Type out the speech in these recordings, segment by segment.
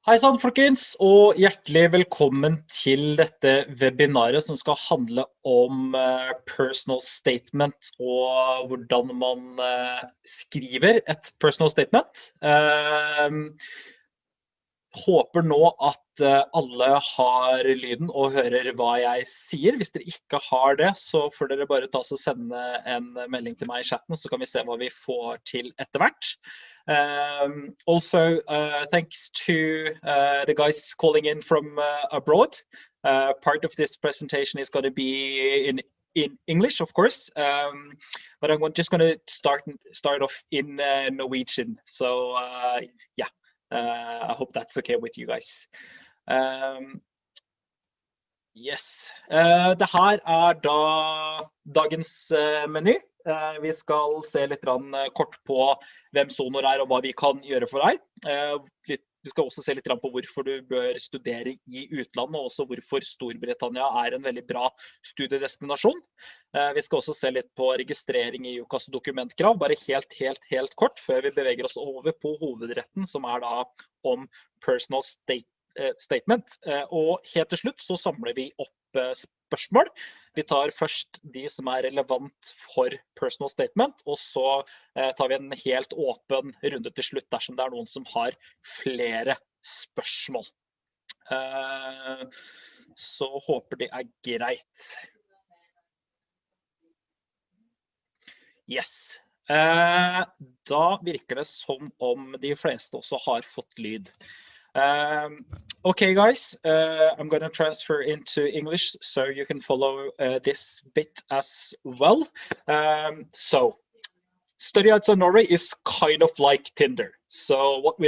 Hei sann, folkens, og hjertelig velkommen til dette webinaret som skal handle om personal statement og hvordan man skriver et personal statement. Håper nå at alle har lyden og hører hva jeg sier. Hvis dere ikke har det, så får dere bare ta og sende en melding til meg i chatten, så kan vi se hva vi får til etter hvert. Also, thanks to the guys calling in from abroad. Part of this presentation is going to be in English, of course, but I'm just going to start off in Norwegian. So, yeah. I hope that's okay with you guys. Yes. Det her da dagens meny. Vi skal se litt kort på hvem SONOR og hva vi kan gjøre for deg. Vi skal også se litt på hvorfor du bør studere i utlandet, og også hvorfor Storbritannia en veldig bra studiedestinasjon. Vi skal også se litt på registrering i UKAS dokumentkrav, bare helt kort, før vi beveger oss over på hovedretten, som da om personal statement. Og helt til slutt så samler vi opp spørsmål. Vi tar først de som relevant for personal statement, og så tar vi en helt åpen runde til slutt dersom det noen som har flere spørsmål. Så håper det greit. Yes. Da virker det som om de fleste også har fått lyd. Okay, guys, I'm going to transfer into English so you can follow this bit as well. So, Study Outside Norway is kind of like Tinder. So what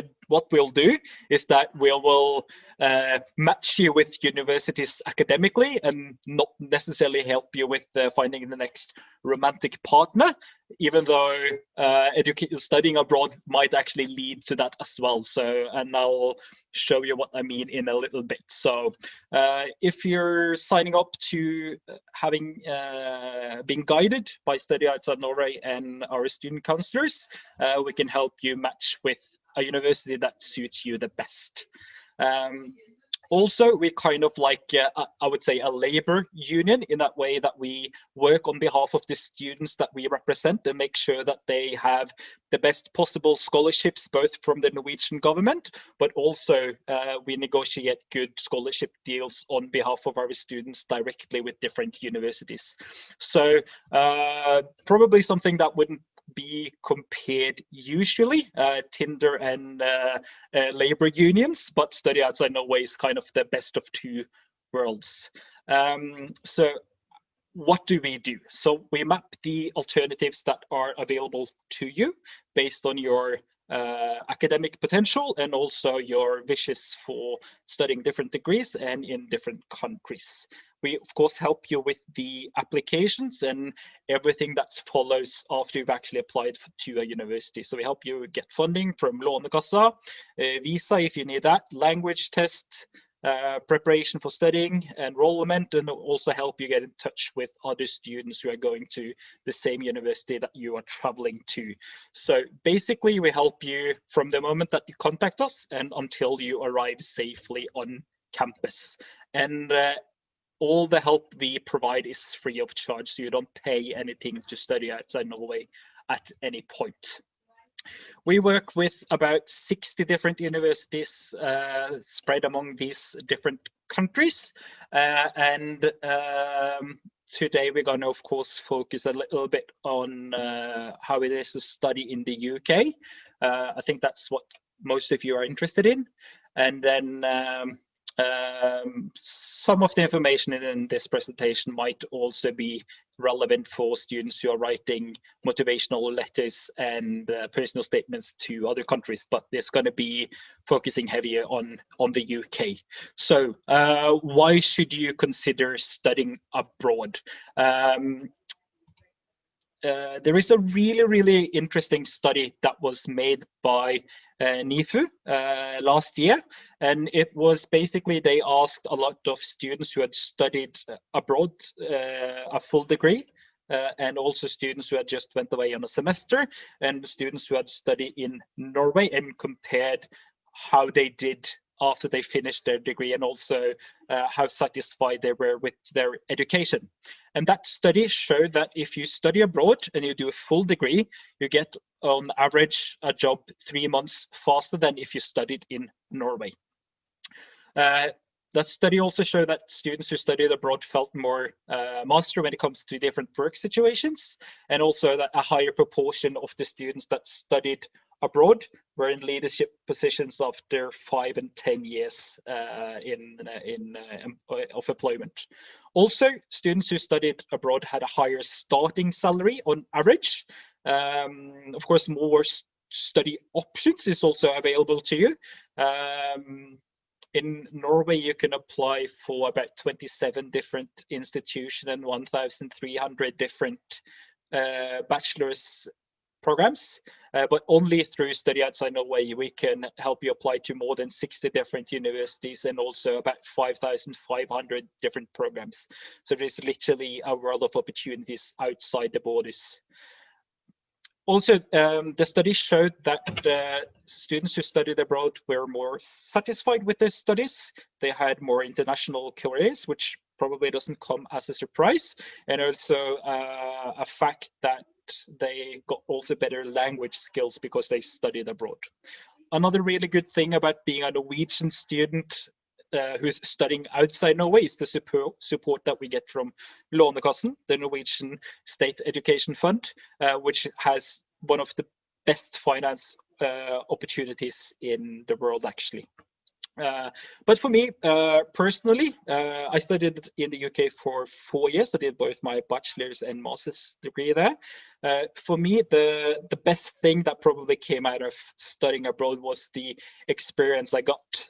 we'll do is that we will match you with universities academically and not necessarily help you with finding the next romantic partner, even though studying abroad might actually lead to that as well. So, and I'll show you what I mean in a little bit. So if you're signing up to having been guided by Study Outside Norway and our student counselors, we can help you match with a university that suits you the best. Also, we kind of like, I would say, a labor union in that way that we work on behalf of the students that we represent and make sure that they have the best possible scholarships, both from the Norwegian government, but also we negotiate good scholarship deals on behalf of our students directly with different universities. So probably something that wouldn't be compared usually, Tinder and labor unions, but Study Outside Norway is kind of the best of two worlds. So what do we do? So we map the alternatives that are available to you based on your academic potential and also your wishes for studying different degrees and in different countries. We of course help you with the applications and everything that follows after you've actually applied to a university. So we help you get funding from Lånekassa, visa if you need that, language test, preparation for studying, enrollment, and also help you get in touch with other students who are going to the same university that you are traveling to. So basically we help you from the moment that you contact us and until you arrive safely on campus. And all the help we provide is free of charge, so you don't pay anything to Study Outside Norway at any point. We work with about 60 different universities spread among these different countries. And today we're going to, of course, focus a little bit on how it is to study in the UK. I think that's what most of you are interested in. And then some of the information in this presentation might also be relevant for students who are writing motivational letters and personal statements to other countries, but it's going to be focusing heavier on the UK. So why should you consider studying abroad? There is a really interesting study that was made by NIFU last year, and it was basically they asked a lot of students who had studied abroad a full degree, and also students who had just went away on a semester, and students who had studied in Norway, and compared how they did after they finished their degree, and also how satisfied they were with their education. And that study showed that if you study abroad and you do a full degree, you get on average a job 3 months faster than if you studied in Norway. That study also showed that students who studied abroad felt more master when it comes to different work situations, and also that a higher proportion of the students that studied abroad were in leadership positions after 5 and 10 years of employment. Also, students who studied abroad had a higher starting salary on average. Of course, more study options is also available to you. In Norway, you can apply for about 27 different institutions and 1,300 different bachelor's programs, but only through Study Outside Norway we can help you apply to more than 60 different universities and also about 5,500 different programs. So there's literally a world of opportunities outside the borders. Also, the study showed that students who studied abroad were more satisfied with their studies. They had more international careers, which probably doesn't come as a surprise, and also a fact that they got also better language skills because they studied abroad. Another really good thing about being a Norwegian student who's studying outside Norway is the support that we get from Lånekassen, the Norwegian State Education Fund, which has one of the best finance opportunities in the world, actually. But for me, personally, I studied in the UK for 4 years. I did both my bachelor's and master's degree there. For me, the best thing that probably came out of studying abroad was the experience I got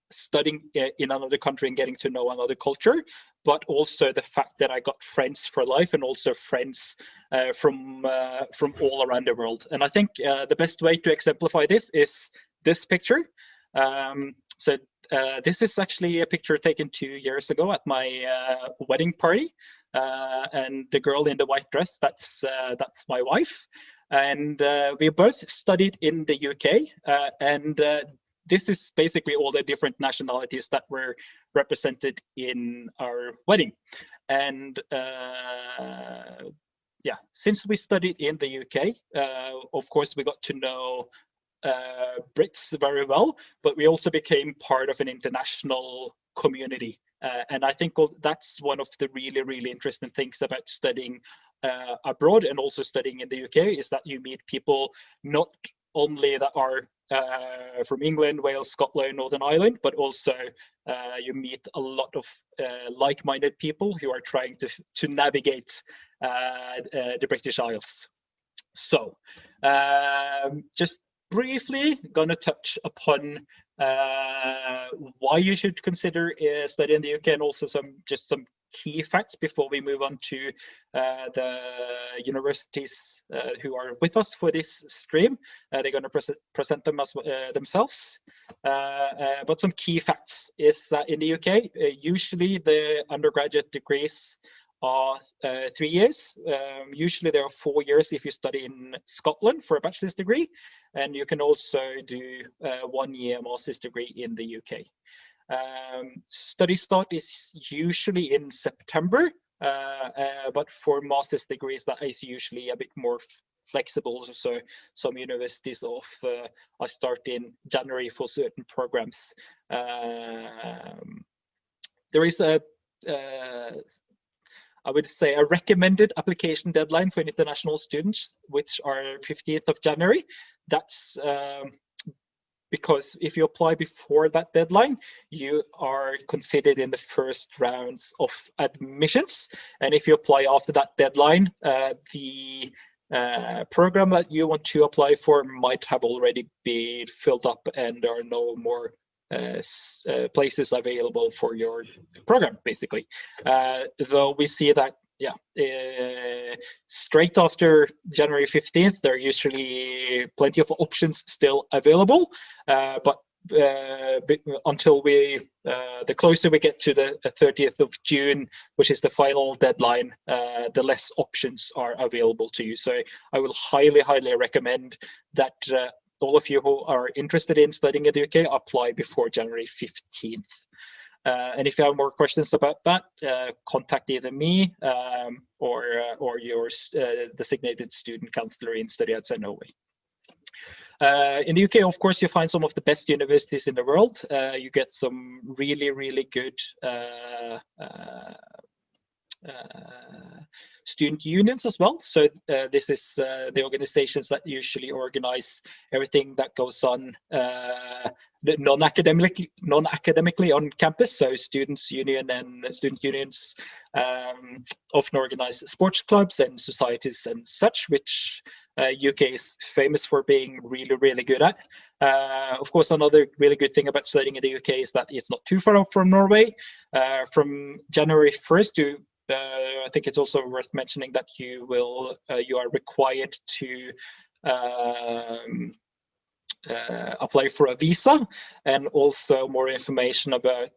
studying in another country and getting to know another culture, but also the fact that I got friends for life and also friends from all around the world. And I think the best way to exemplify this is this picture. This is actually a picture taken 2 years ago at my wedding party, and the girl in the white dress, that's my wife, and we both studied in the UK, and this is basically all the different nationalities that were represented in our wedding. And yeah, since we studied in the UK, of course, we got to know Brits very well, but we also became part of an international community. And I think that's one of the really, really interesting things about studying abroad and also studying in the UK, is that you meet people not only that are from England, Wales, Scotland, Northern Ireland, but also you meet a lot of like-minded people who are trying to navigate the British Isles. So just briefly gonna touch upon why you should consider studying in the UK, and also some key facts before we move on to the universities who are with us for this stream. They're going to present them as themselves. But some key facts is that in the UK, usually the undergraduate degrees are 3 years. Usually there are 4 years if you study in Scotland for a bachelor's degree, and you can also do 1 year master's degree in the UK. Study start is usually in September, but for master's degrees that is usually a bit more flexible. So some universities I start in January for certain programs. There is I would say a recommended application deadline for international students, which are 15th of January. That's because if you apply before that deadline, you are considered in the first rounds of admissions. And if you apply after that deadline, the program that you want to apply for might have already been filled up and there are no more places available for your program, basically. Though we see that, straight after January 15th, there are usually plenty of options still available, but until the closer we get to the 30th of June, which is the final deadline, the less options are available to you. So I will highly recommend that all of you who are interested in studying at the UK, apply before January 15th. And if you have more questions about that, contact either me or your designated student counselor in study at SONOR. In the UK, of course, you find some of the best universities in the world. You get some really, really good student unions as well. So this is the organizations that usually organize everything that goes on non-academically on campus. So students union and student unions often organize sports clubs and societies and such, which UK is famous for being really, really good at. Of course, another really good thing about studying in the UK is that it's not too far off from Norway. From January 1st to I think it's also worth mentioning that you are required to apply for a visa, and also more information about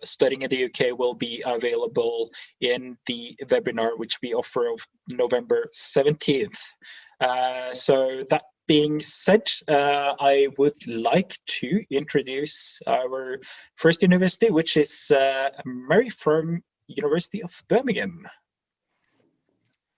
studying in the UK will be available in the webinar which we offer of November 17th. So that being said, I would like to introduce our first university, which is Mary from University of Birmingham.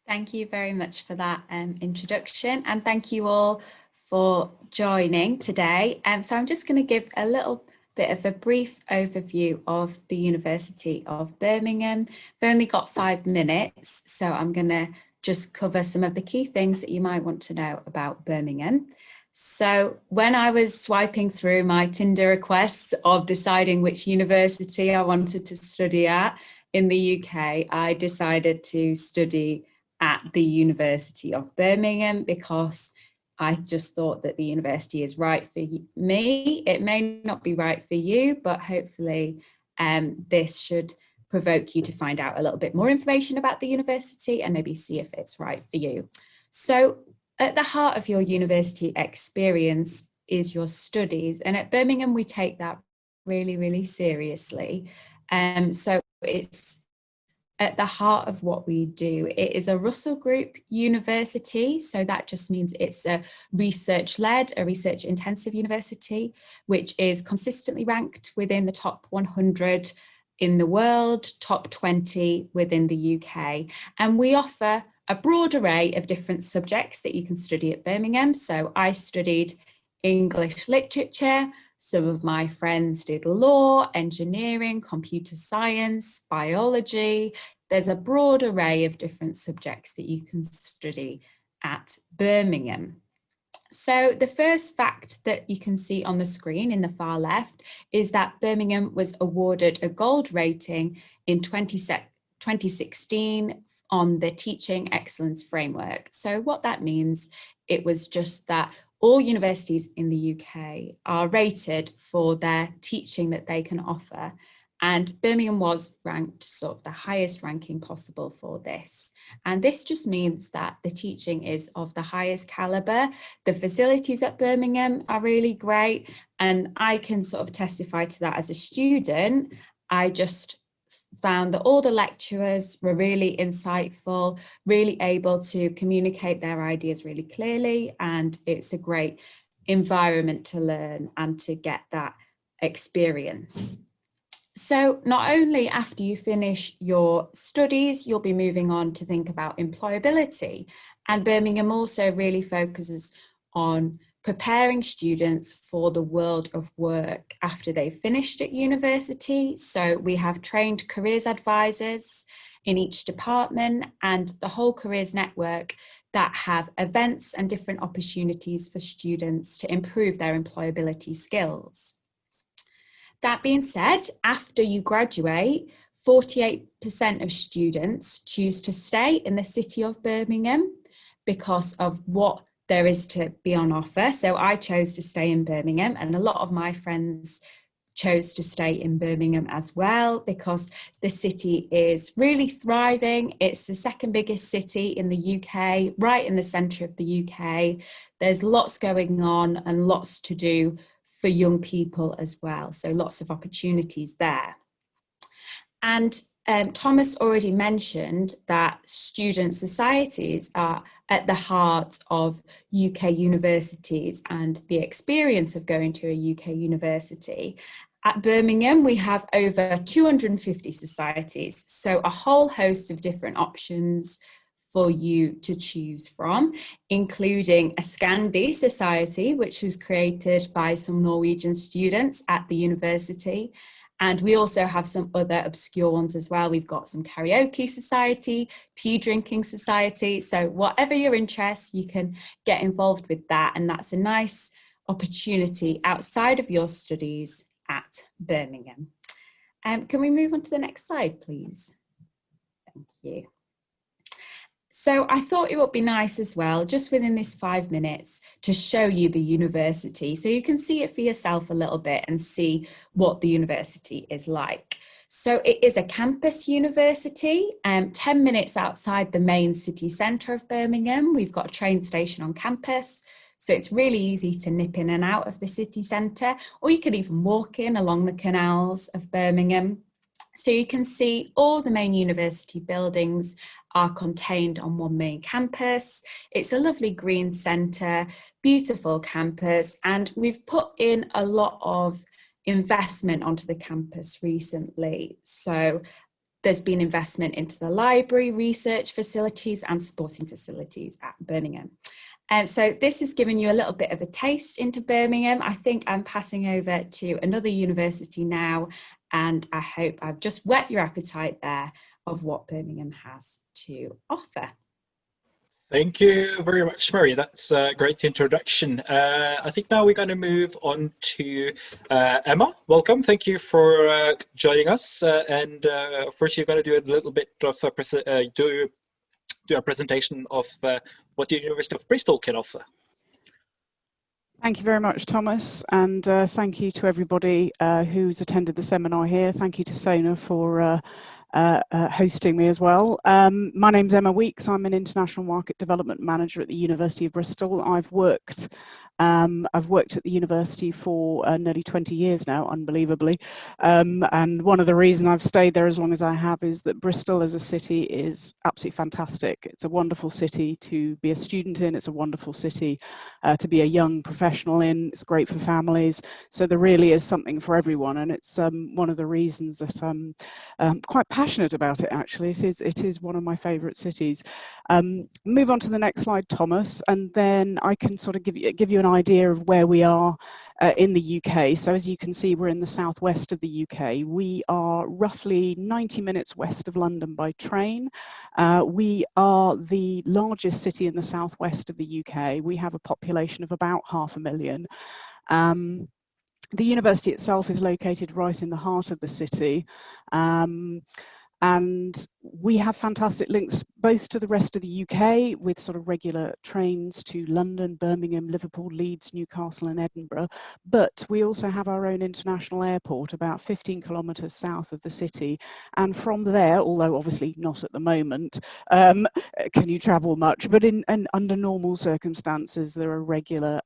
Thank you very much for that introduction, and thank you all for joining today. So I'm just going to give a little bit of a brief overview of the University of Birmingham. I've only got 5 minutes, so I'm going to just cover some of the key things that you might want to know about Birmingham. So when I was swiping through my Tinder requests of deciding which university I wanted to study at in the UK, I decided to study at the University of Birmingham because I just thought that the university is right for me. It may not be right for you, but hopefully this should provoke you to find out a little bit more information about the university and maybe see if it's right for you. So at the heart of your university experience is your studies. And at Birmingham, we take that really, really seriously. So it's at the heart of what we do. It is a Russell Group university. So that just means it's a research-led, a research-intensive university, which is consistently ranked within the top 100 in the world, top 20 within the UK. And we offer a broad array of different subjects that you can study at Birmingham. So I studied English literature. Some of my friends did law, engineering, computer science, biology. There's a broad array of different subjects that you can study at Birmingham. So the first fact that you can see on the screen in the far left is that Birmingham was awarded a gold rating in 2016 on the Teaching Excellence Framework. So what that means, it was just that all universities in the UK are rated for their teaching that they can offer. And Birmingham was ranked sort of the highest ranking possible for this. And this just means that the teaching is of the highest caliber. The facilities at Birmingham are really great. And I can sort of testify to that as a student. I just found that all the lecturers were really insightful, really able to communicate their ideas really clearly. And it's a great environment to learn and to get that experience. So not only after you finish your studies, you'll be moving on to think about employability. And Birmingham also really focuses on preparing students for the world of work after they've finished at university. So we have trained careers advisors in each department and the whole careers network that have events and different opportunities for students to improve their employability skills. That being said, after you graduate, 48% of students choose to stay in the city of Birmingham because of what there is to be on offer. So I chose to stay in Birmingham, and a lot of my friends chose to stay in Birmingham as well because the city is really thriving. It's the second biggest city in the UK, right in the centre of the UK. There's lots going on and lots to do for young people as well. So lots of opportunities there. And Thomas already mentioned that student societies are at the heart of UK universities and the experience of going to a UK university. At Birmingham, we have over 250 societies, so a whole host of different options for you to choose from, including a Scandi society, which was created by some Norwegian students at the university. And we also have some other obscure ones as well. We've got some karaoke society, tea drinking society. So whatever your interests, you can get involved with that. And that's a nice opportunity outside of your studies at Birmingham. Can we move on to the next slide, please? Thank you. So I thought it would be nice as well, just within this 5 minutes, to show you the university so you can see it for yourself a little bit and see what the university is like. So it is a campus university, 10 minutes outside the main city centre of Birmingham. We've got a train station on campus, so it's really easy to nip in and out of the city centre, or you could even walk in along the canals of Birmingham. So you can see all the main university buildings are contained on one main campus. It's a lovely green centre, beautiful campus, and we've put in a lot of investment onto the campus recently. So there's been investment into the library, research facilities and sporting facilities at Birmingham. So this has given you a little bit of a taste into Birmingham. I think I'm passing over to another university now, and I hope I've just whet your appetite there of what Birmingham has to offer. Thank you very much, Mary. That's a great introduction. I think now we're going to move on to Emma. Welcome. Thank you for joining us. First, you're going to do a little bit of do a presentation of what the University of Bristol can offer. Thank you very much, Thomas, and thank you to everybody who's attended the seminar here. Thank you to SONOR for hosting me as well. My name's Emma Weeks. I'm an International Market Development Manager at the University of Bristol. I've worked at the university for nearly 20 years now, unbelievably. And one of the reasons I've stayed there as long as I have is that Bristol as a city is absolutely fantastic. It's a wonderful city to be a student in. It's a wonderful city to be a young professional in. It's great for families. So there really is something for everyone. And it's one of the reasons that I'm quite passionate about it, actually. It is one of my favourite cities. Move on to the next slide, Thomas, and then I can sort of give you an idea of where we are in the UK. So as you can see, we're in the southwest of the UK. We are roughly 90 minutes west of London by train. We are the largest city in the southwest of the UK. We have a population of about 500,000. The university itself is located right in the heart of the city. And we have fantastic links both to the rest of the UK with sort of regular trains to London, Birmingham, Liverpool, Leeds, Newcastle and Edinburgh. But we also have our own international airport about 15 kilometres south of the city. And from there, although obviously not at the moment, can you travel much, but under normal circumstances, there are regular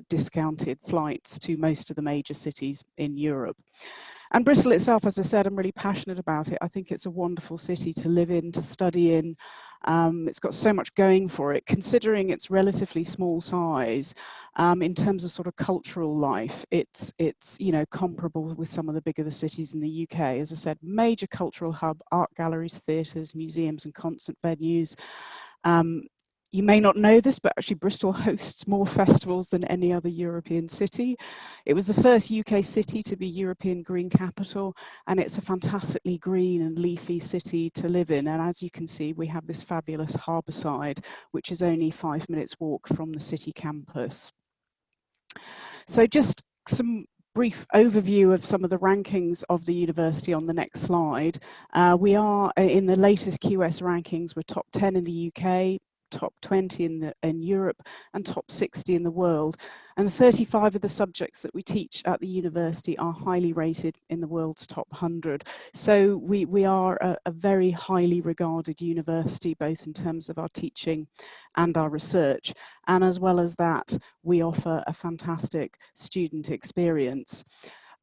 discounted flights to most of the major cities in Europe. And Bristol itself, as I said, I'm really passionate about it. I think it's a wonderful city to live in, to study in. It's got so much going for it, considering its relatively small size. In terms of sort of cultural life, it's comparable with some of the bigger cities in the UK. As I said, major cultural hub, art galleries, theatres, museums and concert venues. You may not know this, but actually Bristol hosts more festivals than any other European city. It was the first UK city to be European Green Capital, and it's a fantastically green and leafy city to live in. And as you can see, we have this fabulous harbour side, which is only 5 minutes walk from the city campus. So just some brief overview of some of the rankings of the university on the next slide. We are in the latest QS rankings. We're top 10 in the UK, top 20 in Europe and top 60 in the world. And 35 of the subjects that we teach at the university are highly rated in the world's top 100. So we are a very highly regarded university, both in terms of our teaching and our research. And as well as that, we offer a fantastic student experience.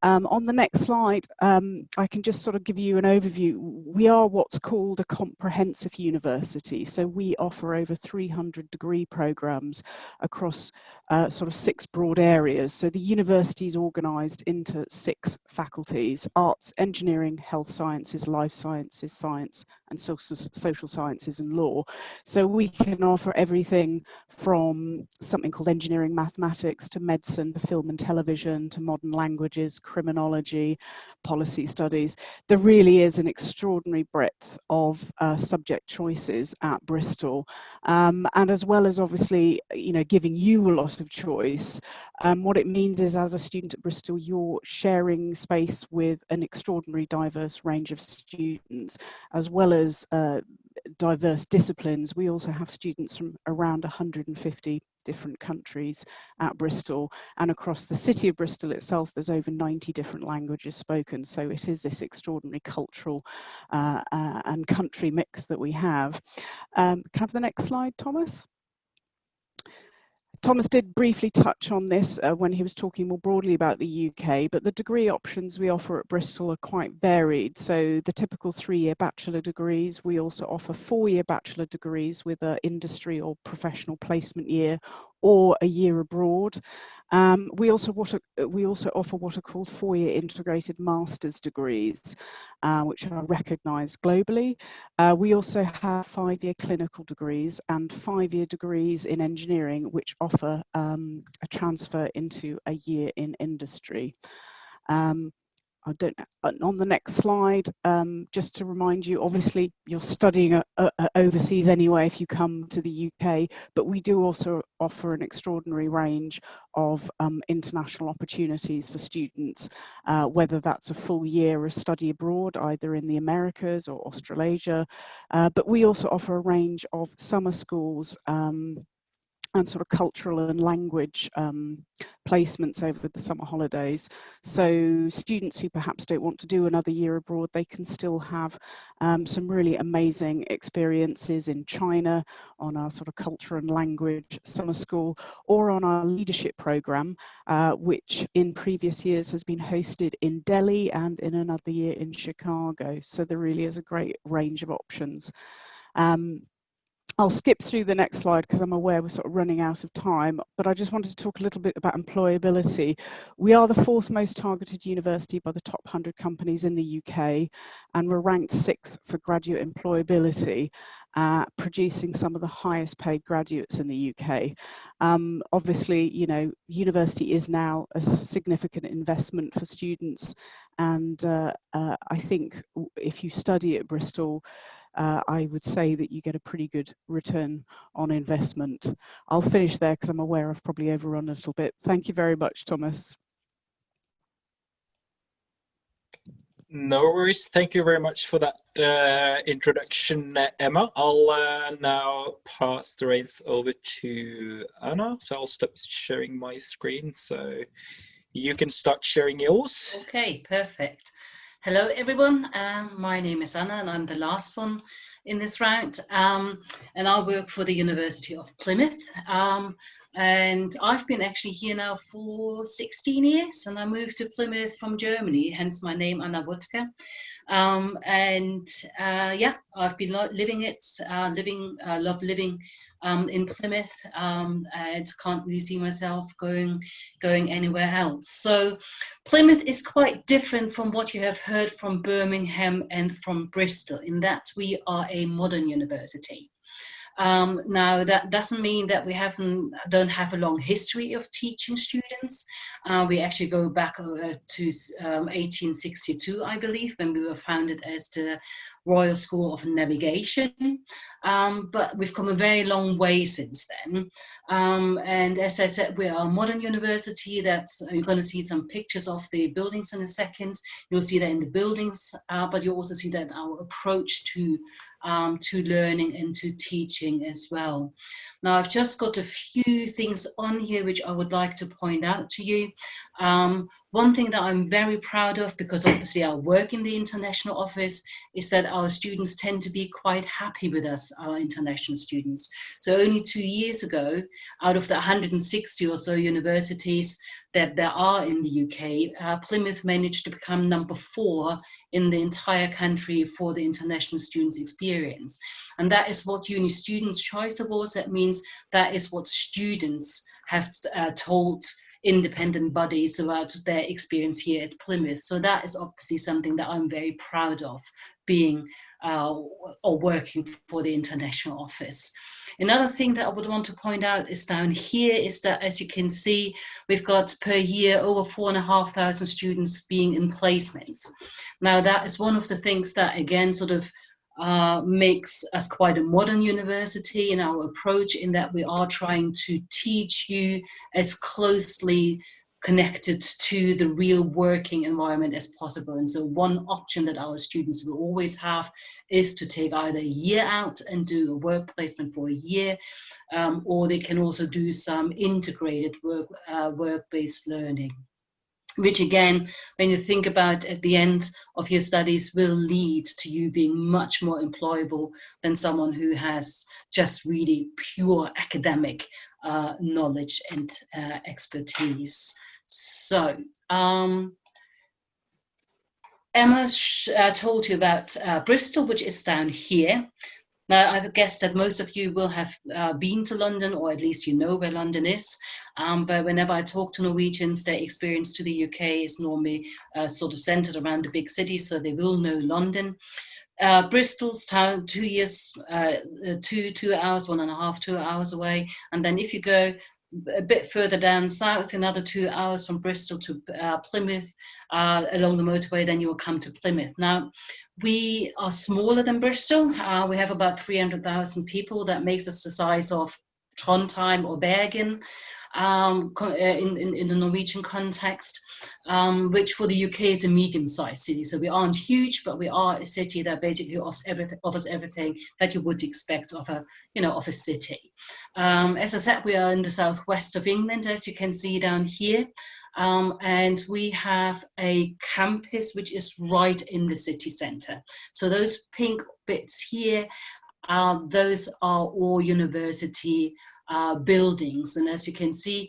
On the next slide, I can just sort of give you an overview. We are what's called a comprehensive university. So we offer over 300 degree programs across sort of 6 broad areas. So the university is organised into 6 faculties: arts, engineering, health sciences, life sciences, science, and social sciences and law. So we can offer everything from something called engineering mathematics to medicine to film and television to modern languages, criminology, policy studies. There really is an extraordinary breadth of subject choices at Bristol, and as well as obviously, you know, giving you a lot of choice, what it means is, as a student at Bristol, you're sharing space with an extraordinary diverse range of students, as well as diverse disciplines. We also have students from around 150 different countries at Bristol, and across the city of Bristol itself there's over 90 different languages spoken. So it is this extraordinary cultural and country mix that we have. Can I have the next slide, Thomas? Thomas did briefly touch on this when he was talking more broadly about the UK, but the degree options we offer at Bristol are quite varied. So the typical 3-year bachelor degrees, we also offer 4-year bachelor degrees with an industry or professional placement year, or a year abroad. We also offer what are called 4-year integrated master's degrees, which are recognised globally. We also have 5-year clinical degrees and 5-year degrees in engineering, which offer a transfer into a year in industry. On the next slide, just to remind you, obviously you're studying overseas anyway if you come to the UK, but we do also offer an extraordinary range of international opportunities for students, whether that's a full year of study abroad, either in the Americas or Australasia, but we also offer a range of summer schools and sort of cultural and language placements over the summer holidays. So students who perhaps don't want to do another year abroad, they can still have some really amazing experiences in China on our sort of culture and language summer school, or on our leadership program, which in previous years has been hosted in Delhi and in another year in Chicago. So there really is a great range of options. I'll skip through the next slide because I'm aware we're sort of running out of time, but I just wanted to talk a little bit about employability. We are the 4th most targeted university by the top 100 companies in the UK, and we're ranked 6th for graduate employability, producing some of the highest paid graduates in the UK. Obviously, you know, university is now a significant investment for students, and I think if you study at Bristol, I would say that you get a pretty good return on investment. I'll finish there because I'm aware I've probably overrun a little bit. Thank you very much, Thomas. No worries. Thank you very much for that introduction, Emma. I'll now pass the reins over to Anna. So I'll stop sharing my screen so you can start sharing yours. Okay, perfect. Hello, everyone. My name is Anna, and I'm the last one in this round. And I work for the University of Plymouth. And I've been actually here now for 16 years, and I moved to Plymouth from Germany, hence my name, Anna Wuttke. Yeah, I've been living it, love living in Plymouth, and can't really see myself going anywhere else. So Plymouth is quite different from what you have heard from Birmingham and from Bristol, in that we are a modern university. Now, that doesn't mean that we don't have a long history of teaching students. We actually go back to 1862, I believe, when we were founded as the Royal School of Navigation. But we've come a very long way since then. And as I said, we are a modern university. You're going to see some pictures of the buildings in a second. You'll see that in the buildings, but you'll also see that our approach to learning and to teaching as well. Now, I've just got a few things on here which I would like to point out to you. One thing that I'm very proud of, because obviously I work in the international office, is that our students tend to be quite happy with us, our international students. So only 2 years ago, out of the 160 or so universities that there are in the UK, Plymouth managed to become number 4 in the entire country for the international students experience. And that is what Uni Students' Choice Awards, that means that is what students have told independent bodies about their experience here at Plymouth. So that is obviously something that I'm very proud of, being or working for the international office. Another thing that I would want to point out is down here is that, as you can see, we've got per year over 4,500 students being in placements. Now that is one of the things that again sort of makes us quite a modern university in our approach, in that we are trying to teach you as closely connected to the real working environment as possible. And so one option that our students will always have is to take either a year out and do a work placement for a year, or they can also do some integrated work-based learning, which again, when you think about at the end of your studies, will lead to you being much more employable than someone who has just really pure academic knowledge and expertise. So, Emma told you about Bristol, which is down here. Now, I guess that most of you will have been to London, or at least you know where London is. But whenever I talk to Norwegians, their experience to the UK is normally sort of centered around the big cities, so they will know London. Bristol's town, 2 hours, 1.5, 2 hours away. And then if you go a bit further down south, another 2 hours from Bristol to Plymouth along the motorway, then you will come to Plymouth. Now, we are smaller than Bristol. We have about 300,000 people. That makes us the size of Trondheim or Bergen in the Norwegian context, which for the UK is a medium-sized city. So we aren't huge, but we are a city that basically offers everything that you would expect of a city. As I said, we are in the southwest of England, as you can see down here. And we have a campus which is right in the city centre. So those pink bits here, those are all university buildings. And as you can see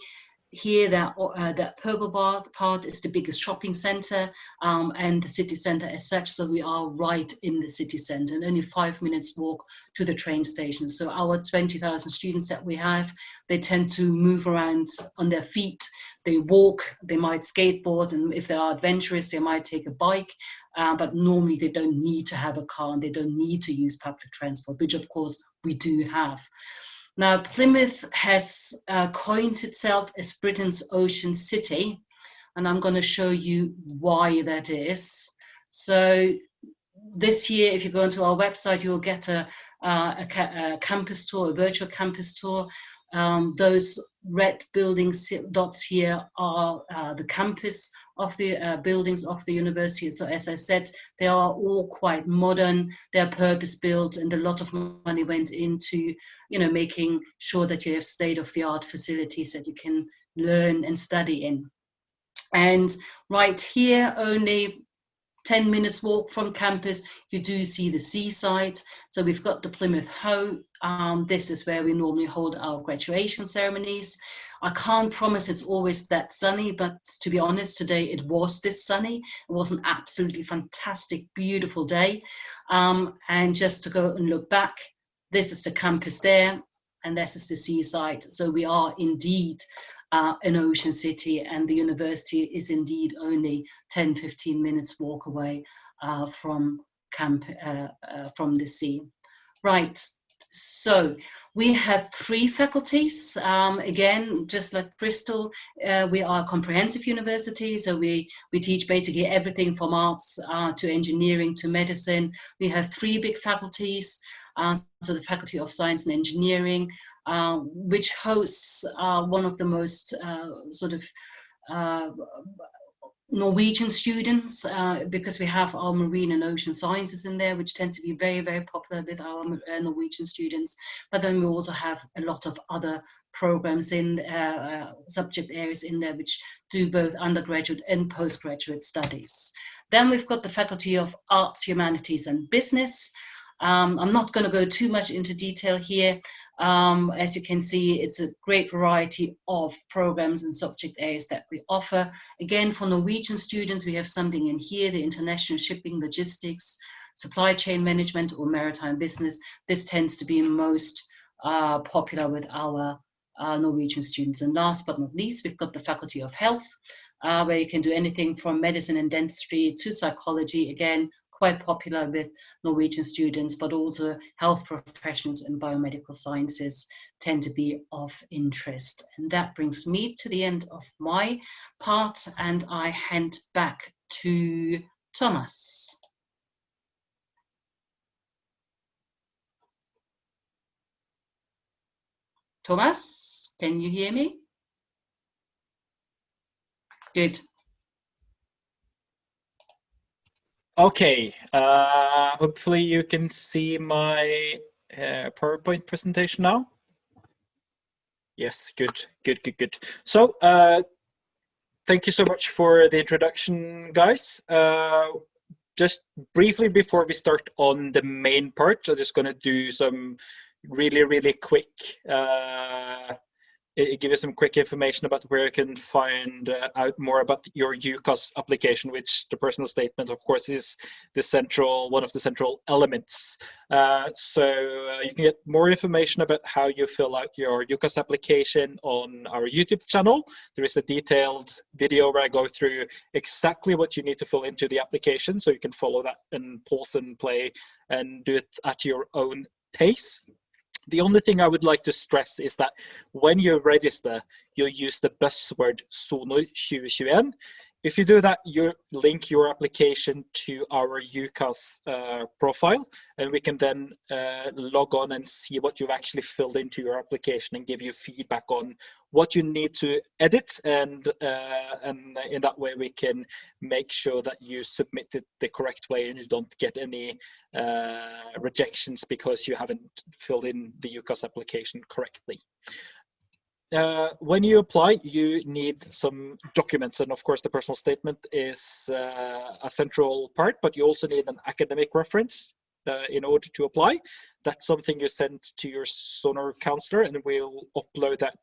here, that purple part is the biggest shopping centre and the city centre as such. So we are right in the city centre and only 5 minutes walk to the train station. So our 20,000 students that we have, they tend to move around on their feet. They walk, they might skateboard, and if they are adventurous, they might take a bike, but normally they don't need to have a car and they don't need to use public transport, which of course we do have. Now, Plymouth has coined itself as Britain's Ocean City, and I'm going to show you why that is. So this year, if you go onto our website, you'll get a campus tour, a virtual campus tour. Those red buildings dots here are the campus of the buildings of the university. So as I said, they are all quite modern, they're purpose-built, and a lot of money went into making sure that you have state-of-the-art facilities that you can learn and study in. And right here, only 10 minutes walk from campus, you do see the seaside. So we've got the Plymouth Hoe. This is where we normally hold our graduation ceremonies. I can't promise it's always that sunny, but to be honest, today it was this sunny. It was an absolutely fantastic, beautiful day. And just to go and look back, this is the campus there, and this is the seaside. So we are indeed an ocean city, and the university is indeed only 10-15 minutes walk away from the sea. Right, so we have 3 faculties. Again, just like Bristol, we are a comprehensive university, so we teach basically everything from arts to engineering to medicine. We have 3 big faculties. So the Faculty of Science and Engineering, which hosts one of the most Norwegian students, because we have our marine and ocean sciences in there, which tend to be very, very popular with our Norwegian students. But then we also have a lot of other programs in subject areas in there, which do both undergraduate and postgraduate studies. Then we've got the Faculty of Arts, Humanities and Business. I'm not going to go too much into detail here. As you can see, it's a great variety of programs and subject areas that we offer. Again, for Norwegian students, we have something in here, the international shipping, logistics, supply chain management or maritime business. This tends to be most popular with our Norwegian students. And last but not least, we've got the Faculty of Health, where you can do anything from medicine and dentistry to psychology, again, quite popular with Norwegian students, but also health professions and biomedical sciences tend to be of interest. And that brings me to the end of my part, and I hand back to Thomas. Thomas, can you hear me? Good. Okay, hopefully you can see my PowerPoint presentation now. Yes, good. So, thank you so much for the introduction, guys. Just briefly before we start on the main part, I'm just going to do some really quick give you some quick information about where you can find out more about your UCAS application, which the personal statement, of course, is the one of the central elements. So you can get more information about how you fill out your UCAS application on our YouTube channel. There is a detailed video where I go through exactly what you need to fill into the application, so you can follow that and pause and play and do it at your own pace. The only thing I would like to stress is that when you register, you use the buzzword SONOR 2021. If you do that, you link your application to our UCAS profile, and we can then log on and see what you've actually filled into your application and give you feedback on what you need to edit, and in that way we can make sure that you submit it the correct way and you don't get any rejections because you haven't filled in the UCAS application correctly. When you apply, you need some documents, and of course the personal statement is a central part, but you also need an academic reference in order to apply. That's something you send to your SONOR counselor, and we'll upload that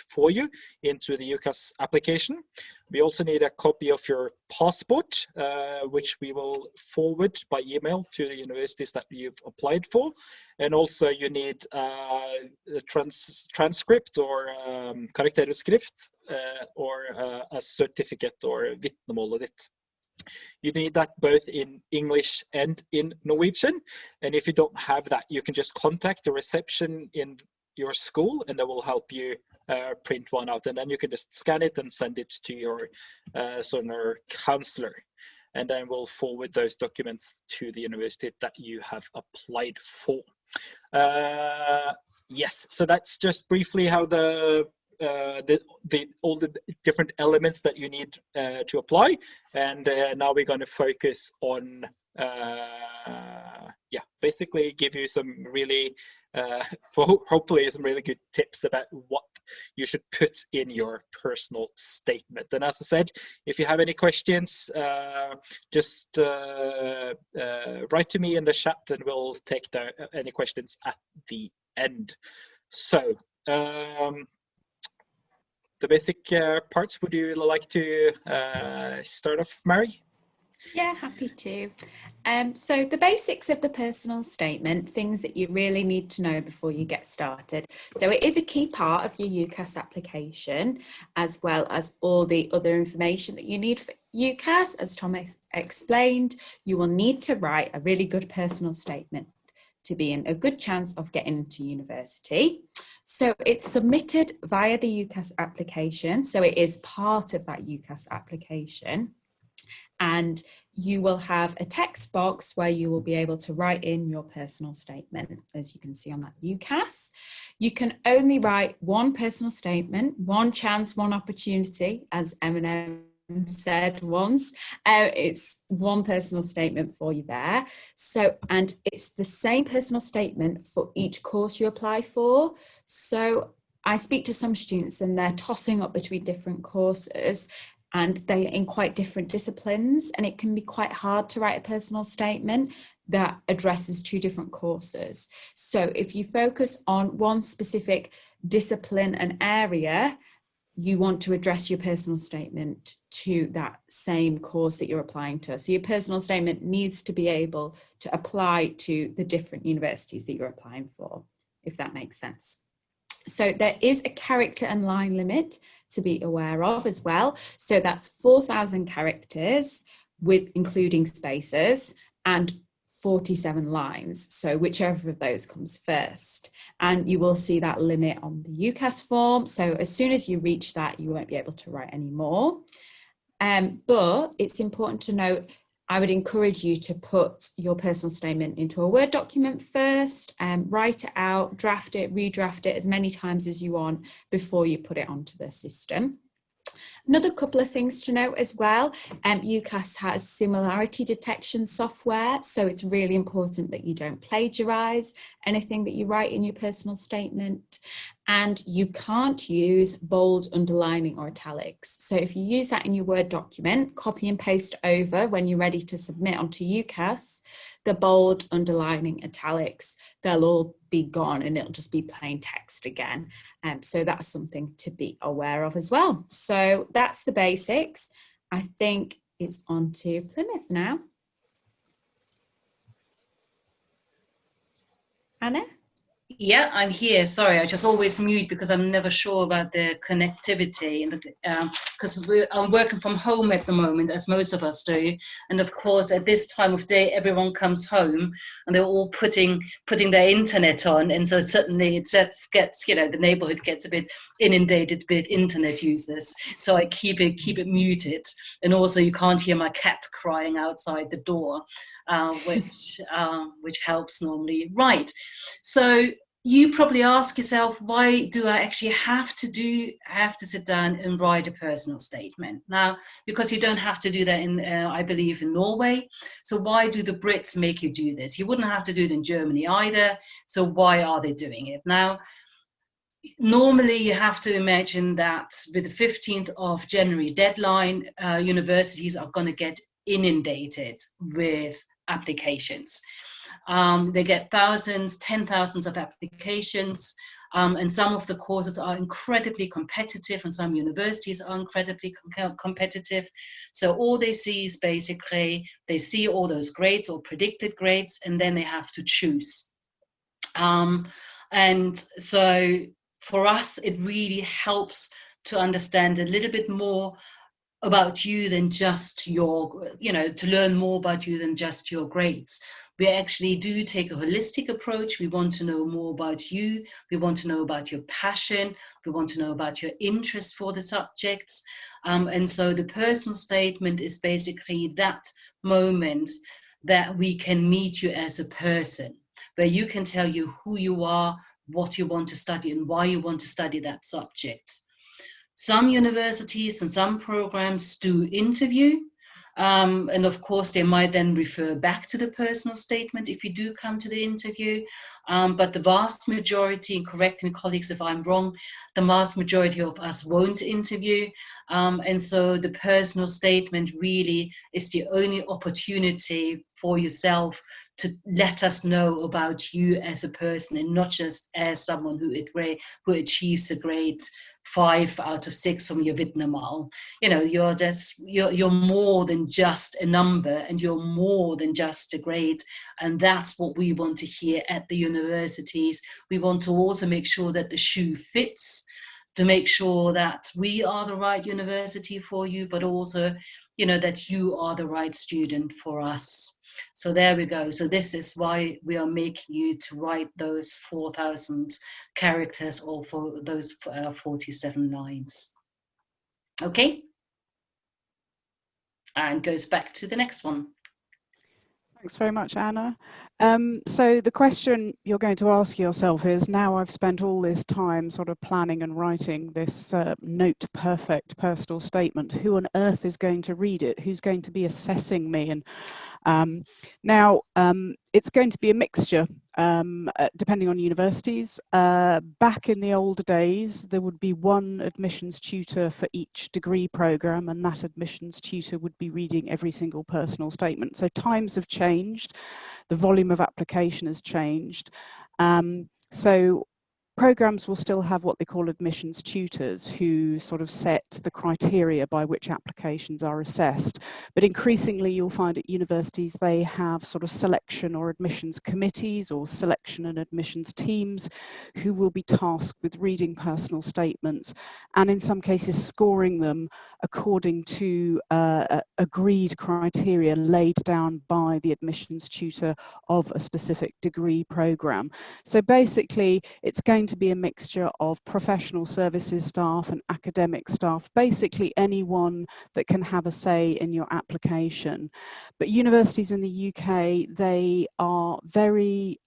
for you into the UCAS application. We also need a copy of your passport, which we will forward by email to the universities that you've applied for. And also you need a transcript or karakterutskrift or a certificate or vitnemålet ditt. You need that both in English and in Norwegian. And if you don't have that, you can just contact the reception in your school and they will help you print one out. And then you can just scan it and send it to your SONOR counselor. And then we'll forward those documents to the university that you have applied for. Yes, so that's just briefly how all the different elements that you need to apply, and now we're going to focus on basically give you some really hopefully some really good tips about what you should put in your personal statement. And as I said, if you have any questions, just write to me in the chat and we'll take any questions at the end. So the basic parts, would you like to start off, Mary? Yeah, happy to. So the basics of the personal statement, things that you really need to know before you get started. So it is a key part of your UCAS application, as well as all the other information that you need for UCAS. As Tom explained, you will need to write a really good personal statement to be in a good chance of getting into university. So it's submitted via the UCAS application. So it is part of that UCAS application. And you will have a text box where you will be able to write in your personal statement, as you can see on that UCAS. You can only write one personal statement, one chance, one opportunity, as M&M said once. It's one personal statement for you there. So, and it's the same personal statement for each course you apply for. So I speak to some students and they're tossing up between different courses and they're in quite different disciplines, and it can be quite hard to write a personal statement that addresses two different courses. So if you focus on one specific discipline and area, you want to address your personal statement to that same course that you're applying to. So your personal statement needs to be able to apply to the different universities that you're applying for, if that makes sense. So there is a character and line limit to be aware of as well. So that's 4,000 characters with including spaces and 47 lines. So whichever of those comes first. And you will see that limit on the UCAS form. So as soon as you reach that, you won't be able to write any more. But it's important to note, I would encourage you to put your personal statement into a Word document first, write it out, draft it, redraft it as many times as you want before you put it onto the system. Another couple of things to note as well, UCAS has similarity detection software, so it's really important that you don't plagiarise anything that you write in your personal statement, and you can't use bold, underlining or italics. So if you use that in your Word document, copy and paste over when you're ready to submit onto UCAS, the bold, underlining, italics, they'll all be gone and it'll just be plain text again. So that's something to be aware of as well. So that's the basics. I think it's on to Plymouth now. Anna? Yeah, I'm here. Sorry, I just always mute because I'm never sure about the connectivity, and because I'm working from home at the moment, as most of us do. And of course, at this time of day, everyone comes home and they're all putting their internet on, and so suddenly it gets the neighborhood gets a bit inundated with internet users. So I keep it muted, and also you can't hear my cat crying outside the door, which helps normally. Right. So you probably ask yourself, why do I actually have to sit down and write a personal statement? Now, because you don't have to do that in, I believe, in Norway. So why do the Brits make you do this? You wouldn't have to do it in Germany either. So why are they doing it? Now, normally you have to imagine that with the 15th of January deadline, universities are going to get inundated with applications. They get thousands, 10,000s of applications, and some of the courses are incredibly competitive, and some universities are incredibly competitive. So all they see is basically, they see all those grades or predicted grades, and then they have to choose. And so for us, it really helps to understand a little bit more about you than just your, to learn more about you than just your grades. We actually do take a holistic approach. We want to know more about you. We want to know about your passion. We want to know about your interest for the subjects. And so the personal statement is basically that moment that we can meet you as a person, where you can tell you who you are, what you want to study, and why you want to study that subject. Some universities and some programs do interview, and of course they might then refer back to the personal statement if you do come to the interview, but the vast majority, and correct me colleagues if I'm wrong, the vast majority of us won't interview, and so the personal statement really is the only opportunity for yourself to let us know about you as a person, and not just as someone who achieves a grade 5 out of 6 from your Vidnamal. You're more than just a number, and you're more than just a grade, and that's what we want to hear at the universities. We want to also make sure that the shoe fits, to make sure that we are the right university for you, but also, that you are the right student for us. So there we go. So this is why we are making you to write those 4,000 characters, or for those 47 lines. Okay? And goes back to the next one. Thanks very much, Anna. So the question you're going to ask yourself is, now I've spent all this time sort of planning and writing this note perfect personal statement, who on earth is going to read it? Who's going to be assessing me? And now it's going to be a mixture, depending on universities. Back in the old days, there would be one admissions tutor for each degree programme, and that admissions tutor would be reading every single personal statement. So times have changed, the volume of application has changed. So programmes will still have what they call admissions tutors, who sort of set the criteria by which applications are assessed. But increasingly, you'll find at universities they have sort of selection or admissions committees or selection and admissions teams who will be tasked with reading personal statements and in some cases scoring them according to agreed criteria laid down by the admissions tutor of a specific degree programme. So basically, it's going to be a mixture of professional services staff and academic staff, basically anyone that can have a say in your application. But universities in the UK, they are very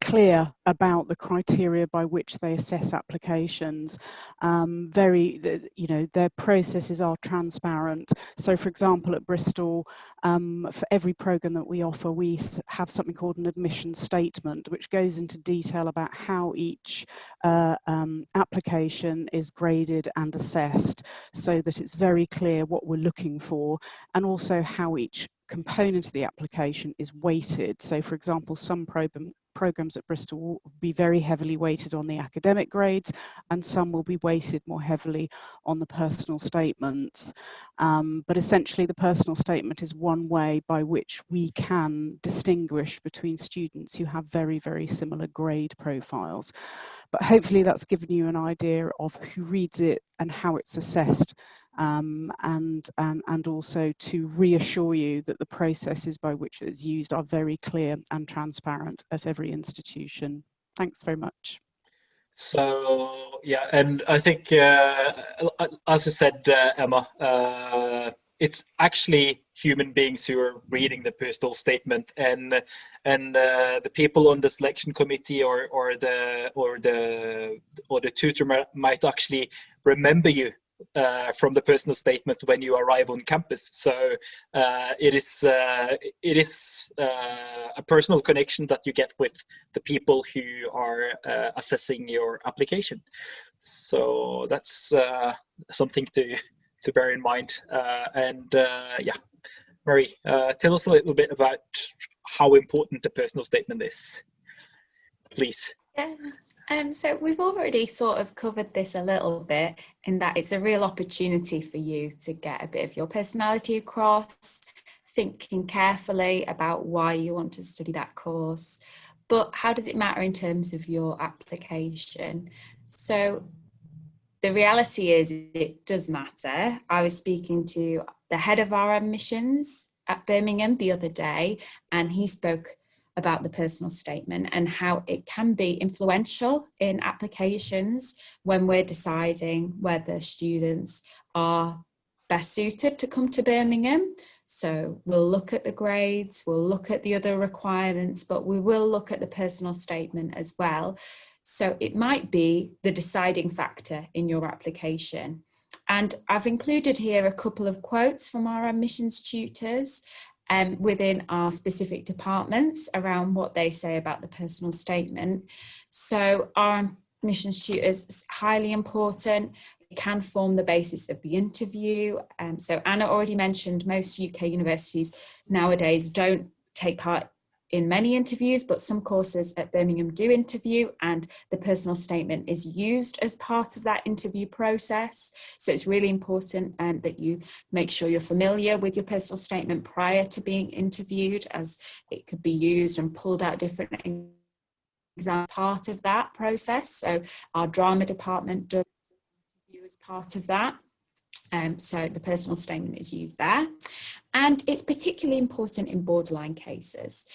clear about the criteria by which they assess applications. Their processes are transparent. So for example, at Bristol, for every programme that we offer, we have something called an admission statement, which goes into detail about how each application is graded and assessed, so that it's very clear what we're looking for, and also how each component of the application is weighted. So for example, some programs at Bristol will be very heavily weighted on the academic grades, and some will be weighted more heavily on the personal statements. But essentially, the personal statement is one way by which we can distinguish between students who have very, very similar grade profiles. But hopefully that's given you an idea of who reads it and how it's assessed. And also to reassure you that the processes by which it is used are very clear and transparent at every institution. Thanks very much. So yeah, and I think as you said, Emma, it's actually human beings who are reading the personal statement, and the people on the selection committee or the tutor might actually remember you from the personal statement when you arrive on campus. So it is a personal connection that you get with the people who are assessing your application. So that's something to bear in mind. Yeah, Marie, tell us a little bit about how important the personal statement is, please. So we've already sort of covered this a little bit, in that it's a real opportunity for you to get a bit of your personality across, thinking carefully about why you want to study that course. But how does it matter in terms of your application? So the reality is it does matter. I was speaking to the head of our admissions at Birmingham the other day, and he spoke about the personal statement and how it can be influential in applications when we're deciding whether students are best suited to come to Birmingham. So we'll look at the grades, we'll look at the other requirements, but we will look at the personal statement as well. So it might be the deciding factor in your application. And I've included here a couple of quotes from our admissions tutors within our specific departments around what they say about the personal statement. So our admissions tutors is highly important. It can form the basis of the interview. So Anna already mentioned most UK universities nowadays don't take part in many interviews, but some courses at Birmingham do interview, and the personal statement is used as part of that interview process. So it's really important that you make sure you're familiar with your personal statement prior to being interviewed, as it could be used and pulled out different exams part of that process. So our drama department does interview as part of that. So the personal statement is used there. And it's particularly important in borderline cases.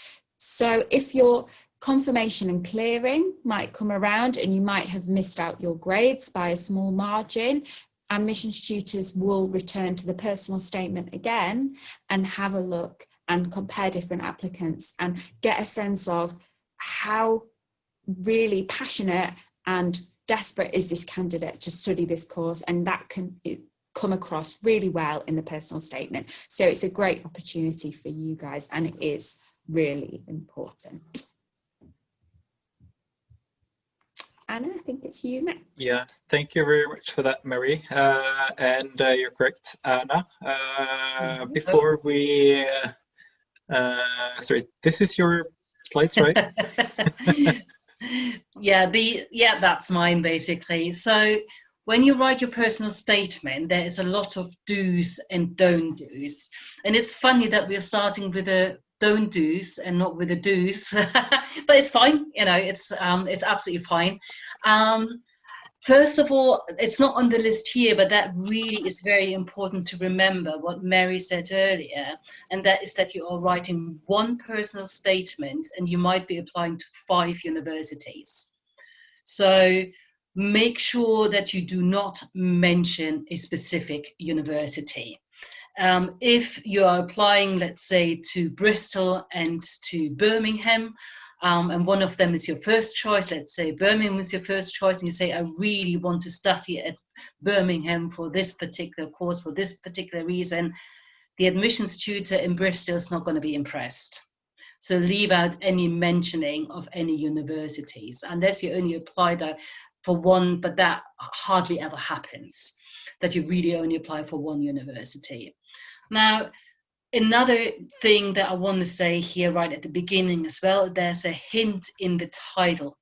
So if your confirmation and clearing might come around and you might have missed out your grades by a small margin, admissions tutors will return to the personal statement again and have a look and compare different applicants and get a sense of how really passionate and desperate is this candidate to study this course, and that can come across really well in the personal statement. So it's a great opportunity for you guys, and it is really important. Anna, I think it's you next. Yeah, thank you very much for that, Mary. And you're correct, Anna. Before we, sorry, this is your slides, right? Yeah, that's mine basically. So when you write your personal statement, there is a lot of do's and don't do's. And it's funny that we're starting with a don't do's and not with the do's, but it's fine, you know, it's absolutely fine. First of all, it's not on the list here, but that really is very important to remember what Mary said earlier, and that is that you are writing one personal statement and you might be applying to 5 universities. So make sure that you do not mention a specific university. If you are applying, let's say, to Bristol and to Birmingham, and one of them is your first choice, let's say Birmingham is your first choice, and you say, I really want to study at Birmingham for this particular course, for this particular reason, the admissions tutor in Bristol is not going to be impressed. So leave out any mentioning of any universities, unless you only apply that for one, but that hardly ever happens, that you really only apply for one university. Now, another thing that I want to say here right at the beginning as well, there's a hint in the title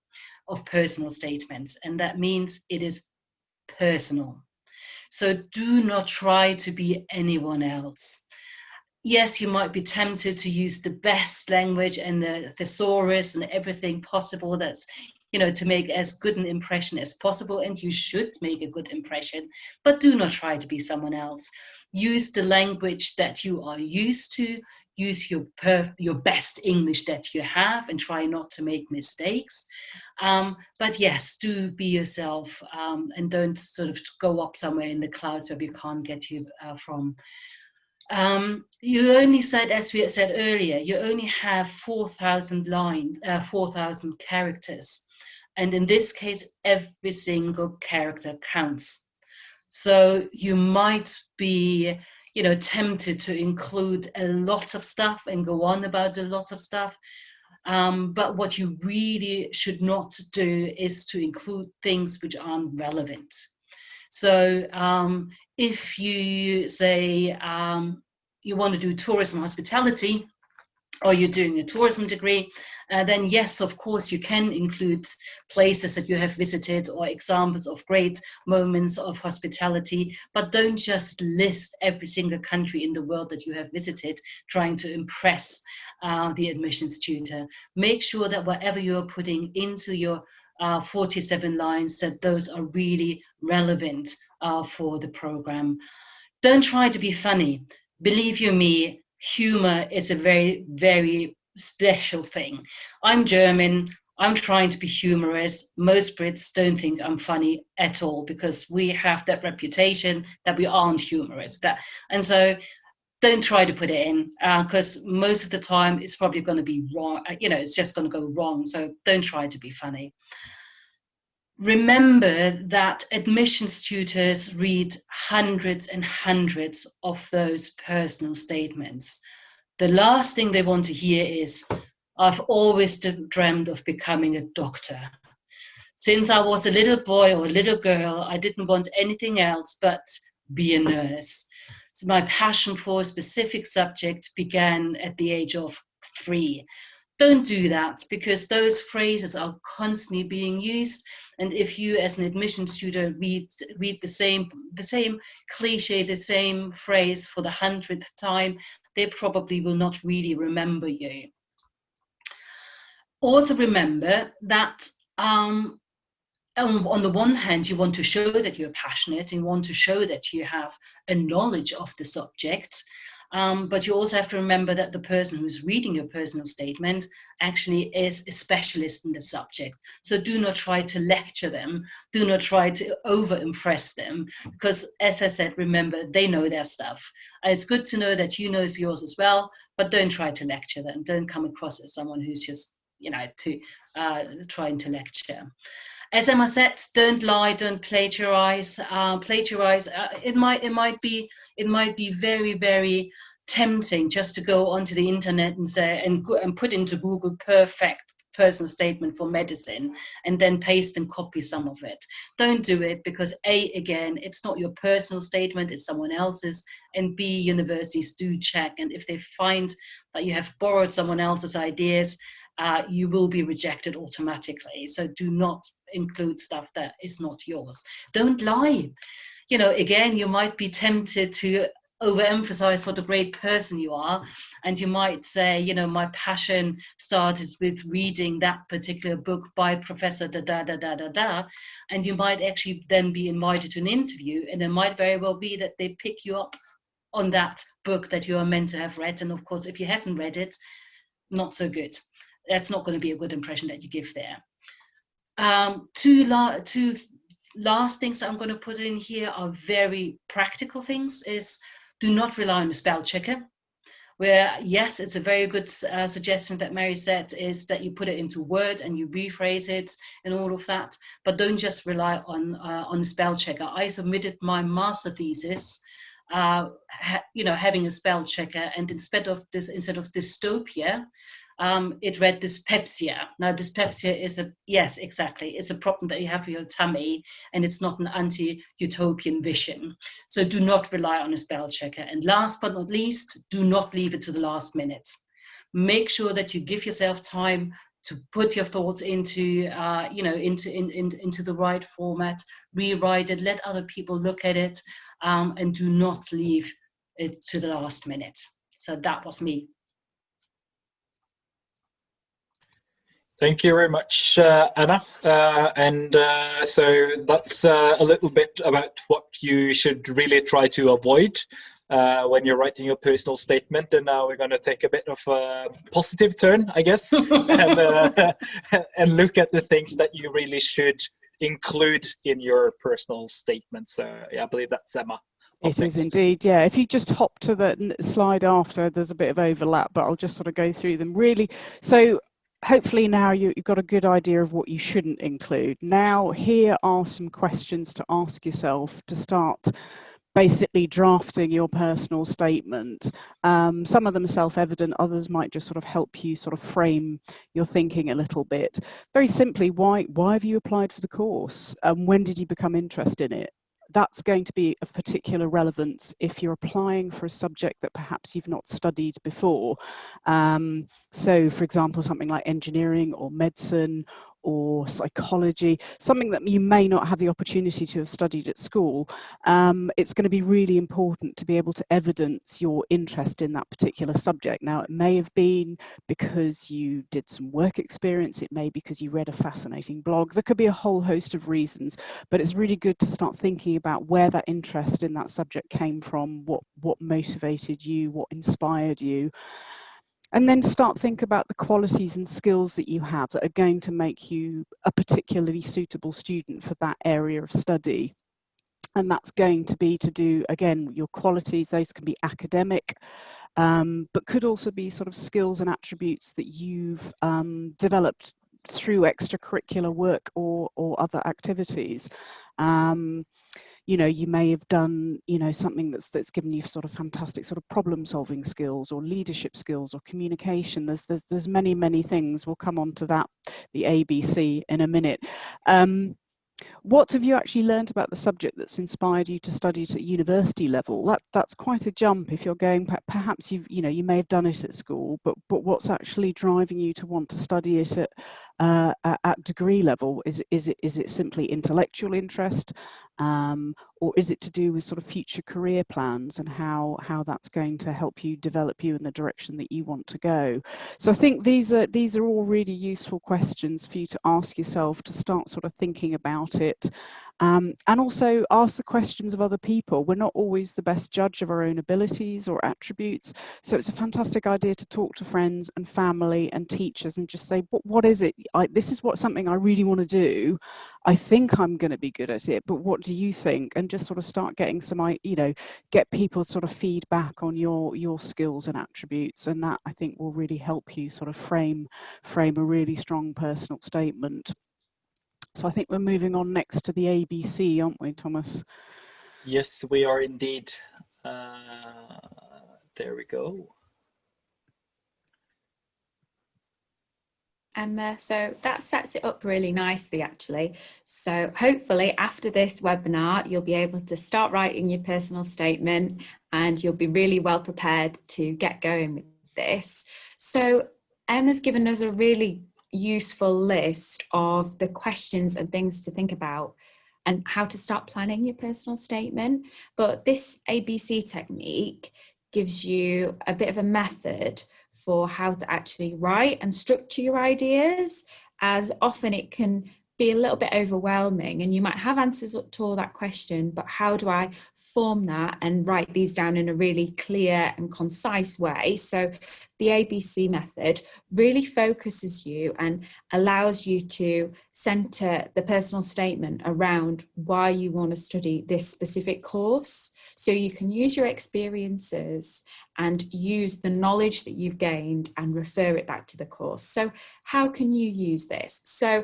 of personal statements, and that means it is personal. So do not try to be anyone else. Yes, you might be tempted to use the best language and the thesaurus and everything possible that's, you know, to make as good an impression as possible, and you should make a good impression, but do not try to be someone else. Use the language that you are used to, use your best English that you have, and try not to make mistakes. But yes, do be yourself, and don't sort of go up somewhere in the clouds where you can't get you from. You only said, as we said earlier, you only have 4,000 lines, 4,000 characters. And in this case, every single character counts. So you might be, you know, tempted to include a lot of stuff and go on about a lot of stuff. But what you really should not do is to include things which aren't relevant. So if you say you want to do tourism hospitality, or you're doing a tourism degree, then yes, of course, you can include places that you have visited or examples of great moments of hospitality, but don't just list every single country in the world that you have visited, trying to impress the admissions tutor. Make sure that whatever you're putting into your 47 lines, that those are really relevant for the program. Don't try to be funny. Believe you me, humor is a very, very special thing. I'm German. I'm trying to be humorous. Most Brits don't think I'm funny at all, because we have that reputation that we aren't humorous. And so don't try to put it in, because most of the time it's probably going to be wrong. You know, it's just going to go wrong. So don't try to be funny. Remember that admissions tutors read hundreds and hundreds of those personal statements. The last thing they want to hear is, I've always dreamed of becoming a doctor. Since I was a little boy or a little girl, I didn't want anything else but be a nurse. So my passion for a specific subject began at the age of 3. Don't do that, because those phrases are constantly being used. And if you, as an admissions tutor, read the same cliche, the same phrase for the 100th time, they probably will not really remember you. Also remember that on the one hand, you want to show that you're passionate and want to show that you have a knowledge of the subject. But you also have to remember that the person who's reading your personal statement actually is a specialist in the subject. So do not try to lecture them. Do not try to over-impress them, because, as I said, remember, they know their stuff. It's good to know that you know yours as well, but don't try to lecture them. Don't come across as someone who's just, trying to lecture. As Emma said, don't lie, don't plagiarize. It might be very, very tempting just to go onto the internet and say and put into Google perfect personal statement for medicine and then paste and copy some of it. Don't do it, because again, it's not your personal statement, it's someone else's, and B, universities do check, and if they find that you have borrowed someone else's ideas, you will be rejected automatically. So do not include stuff that is not yours. Don't lie. Again, you might be tempted to overemphasize what a great person you are, and you might say, my passion started with reading that particular book by Professor da, and you might actually then be invited to an interview, and it might very well be that they pick you up on that book that you are meant to have read, and of course, if you haven't read it, not so good. That's not going to be a good impression that you give there. Two last things I'm going to put in here are very practical things. Is do not rely on a spell checker, where yes, it's a very good suggestion that Mary said, is that you put it into Word and you rephrase it and all of that, but don't just rely on a spell checker. I submitted my master thesis having a spell checker, and instead of dystopia, it read dyspepsia. Now, dyspepsia is it's a problem that you have with your tummy, and it's not an anti-utopian vision. So do not rely on a spell checker. And last but not least, do not leave it to the last minute. Make sure that you give yourself time to put your thoughts into the right format, rewrite it, let other people look at it, and do not leave it to the last minute. So that was me. Thank you very much, Anna. So that's a little bit about what you should really try to avoid when you're writing your personal statement. And now we're going to take a bit of a positive turn, I guess, and look at the things that you really should include in your personal statement. So yeah, I believe that's Emma. It is indeed, yeah. If you just hop to the slide after, there's a bit of overlap, but I'll just sort of go through them really. So hopefully now you've got a good idea of what you shouldn't include. Now, here are some questions to ask yourself to start basically drafting your personal statement. Some of them are self-evident, others might just sort of help you sort of frame your thinking a little bit. Very simply, why have you applied for the course? When did you become interested in it? That's going to be of particular relevance if you're applying for a subject that perhaps you've not studied before. So, for example, something like engineering or medicine or psychology, something that you may not have the opportunity to have studied at school. It's going to be really important to be able to evidence your interest in that particular subject. Now, it may have been because you did some work experience, it may be because you read a fascinating blog. There could be a whole host of reasons, but it's really good to start thinking about where that interest in that subject came from, what motivated you, what inspired you. And then start thinking about the qualities and skills that you have that are going to make you a particularly suitable student for that area of study. And that's going to be to do, again, your qualities. Those can be academic, but could also be sort of skills and attributes that you've developed through extracurricular work or other activities. You may have done, something that's given you sort of fantastic sort of problem solving skills or leadership skills or communication. There's many things. We'll come on to that, the ABC, in a minute. What have you actually learned about the subject that's inspired you to study it at university level? That's quite a jump if you're going, perhaps you may have done it at school, but what's actually driving you to want to study it at degree level? Is it simply intellectual interest, or is it to do with sort of future career plans and how that's going to help you develop you in the direction that you want to go? So I think these are all really useful questions for you to ask yourself to start sort of thinking about it. And also ask the questions of other people. We're not always the best judge of our own abilities or attributes. So it's a fantastic idea to talk to friends and family and teachers and just say, what is it? This is something I really want to do. I think I'm going to be good at it, but what do you think? And just sort of start getting some, get people sort of feedback on your skills and attributes, and that I think will really help you sort of frame a really strong personal statement. So I think we're moving on next to the ABC, aren't we, Thomas? Yes, we are indeed. There we go. So that sets it up really nicely, actually. So hopefully after this webinar, you'll be able to start writing your personal statement and you'll be really well prepared to get going with this. So Emma's given us a really useful list of the questions and things to think about and how to start planning your personal statement. But this ABC technique gives you a bit of a method for how to actually write and structure your ideas, as often it can be a little bit overwhelming and you might have answers to all that question, but how do I form that and write these down in a really clear and concise way? So the ABC method really focuses you and allows you to center the personal statement around why you want to study this specific course. So you can use your experiences and use the knowledge that you've gained and refer it back to the course. So how can you use this? So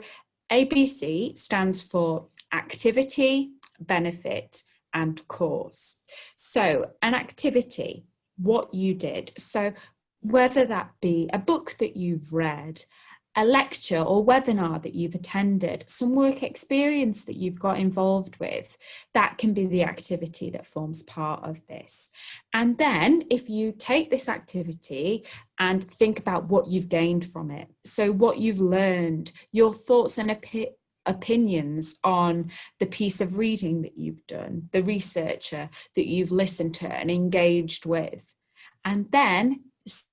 ABC stands for activity, benefit, and course. So an activity, what you did. So whether that be a book that you've read, a lecture or webinar that you've attended, some work experience that you've got involved with, that can be the activity that forms part of this. And then if you take this activity and think about what you've gained from it, so what you've learned, your thoughts and opinions on the piece of reading that you've done, the researcher that you've listened to and engaged with, and then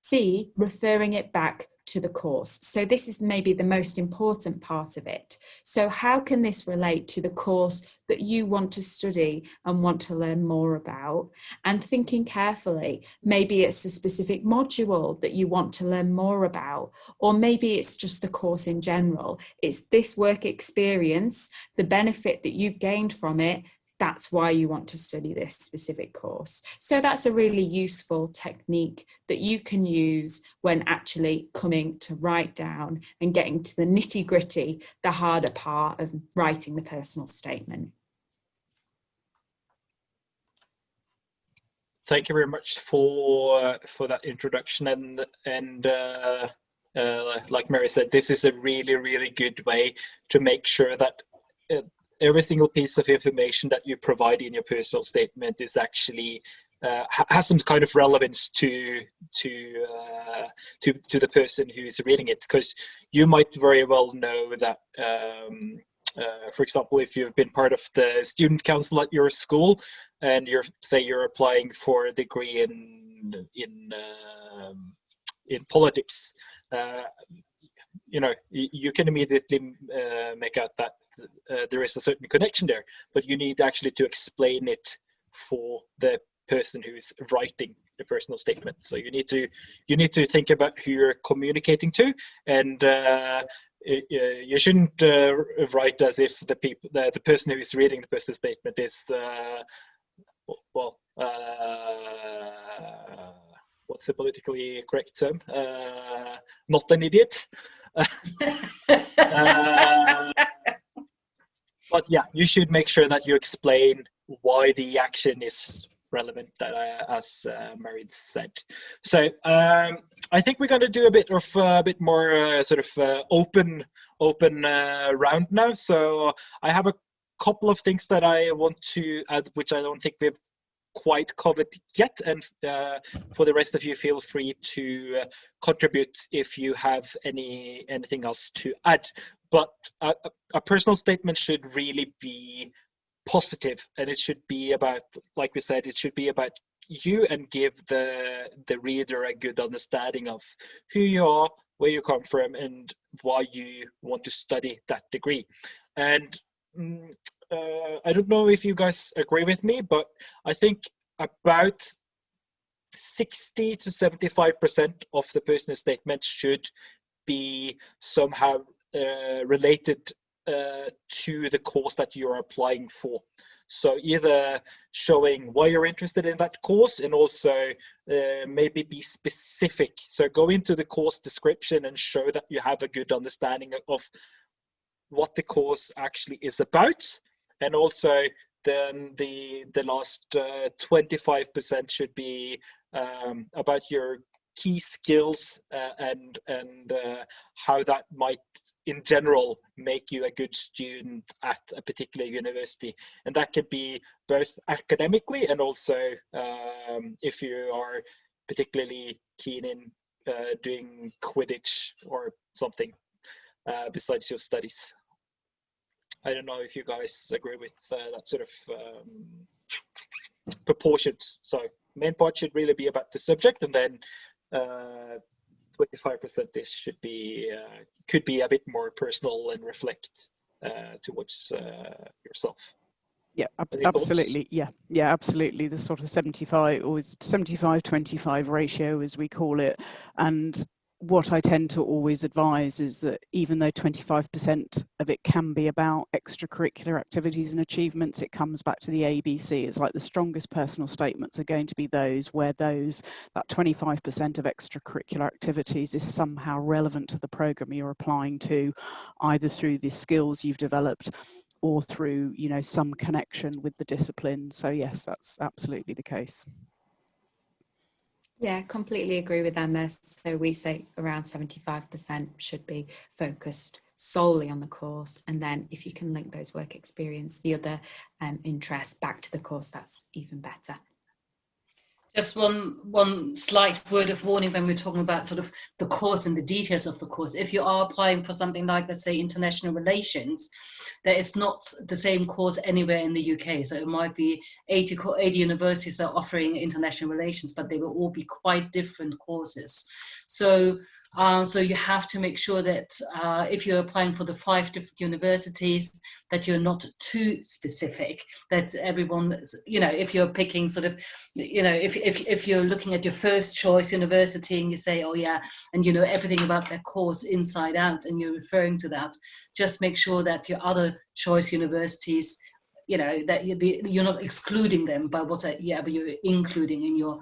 C, referring it back to the course. So this is maybe the most important part of it. So how can this relate to the course that you want to study and want to learn more about? And thinking carefully, maybe it's a specific module that you want to learn more about, or maybe it's just the course in general. It's this work experience, the benefit that you've gained from it, that's why you want to study this specific course. So that's a really useful technique that you can use when actually coming to write down and getting to the nitty-gritty, the harder part of writing the personal statement. Thank you very much for that introduction, and like Mary said, this is a really, really good way to make sure that every single piece of information that you provide in your personal statement is actually has some kind of relevance to the person who's reading it, because you might very well know that for example, if you've been part of the student council at your school and you're applying for a degree in politics, you can immediately make out that there is a certain connection there, but you need actually to explain it for the person who's writing the personal statement. So you need to think about who you're communicating to, and you shouldn't write as if the person who is reading the personal statement is what's the politically correct term? Not an idiot. But yeah, you should make sure that you explain why the action is relevant, as Mary said. So I think we're going to do a bit more sort of open round now. So I have a couple of things that I want to add, which I don't think we've quite covered yet, and for the rest of you, feel free to contribute if you have anything else to add. But a personal statement should really be positive, and it should be about, like we said, it should be about you and give the reader a good understanding of who you are, where you come from, and why you want to study that degree. And I don't know if you guys agree with me, but I think about 60 to 75% of the personal statement should be somehow related to the course that you're applying for. So either showing why you're interested in that course, and also maybe be specific. So go into the course description and show that you have a good understanding of what the course actually is about. And also then the last 25% should be about your key skills and how that might in general make you a good student at a particular university. And that could be both academically and also if you are particularly keen in doing Quidditch or something besides your studies. I don't know if you guys agree with that sort of proportions. So main part should really be about the subject, and then 25% this should be could be a bit more personal and reflect towards yourself. Yeah, absolutely. Yeah, absolutely. The sort of 75-25 ratio, as we call it. And what I tend to always advise is that even though 25% of it can be about extracurricular activities and achievements, it comes back to the ABC. It's like the strongest personal statements are going to be those where that 25% of extracurricular activities is somehow relevant to the program you're applying to, either through the skills you've developed or through, you know, some connection with the discipline. So yes, that's absolutely the case. Yeah, completely agree with Emma. So we say around 75% should be focused solely on the course. And then if you can link those work experience, the other interests back to the course, that's even better. Just one slight word of warning when we're talking about sort of the course and the details of the course. If you are applying for something like, let's say, international relations, there is not the same course anywhere in the UK. So it might be 80 universities are offering international relations, but they will all be quite different courses. So you have to make sure that if you're applying for the 5 different universities, that you're not too specific, that everyone, you know, if you're picking sort of, you know, if you're looking at your first choice university and you say, oh yeah, and you know everything about that course inside out and you're referring to that, just make sure that your other choice universities, you know, that you're not excluding them by what, but you're including in your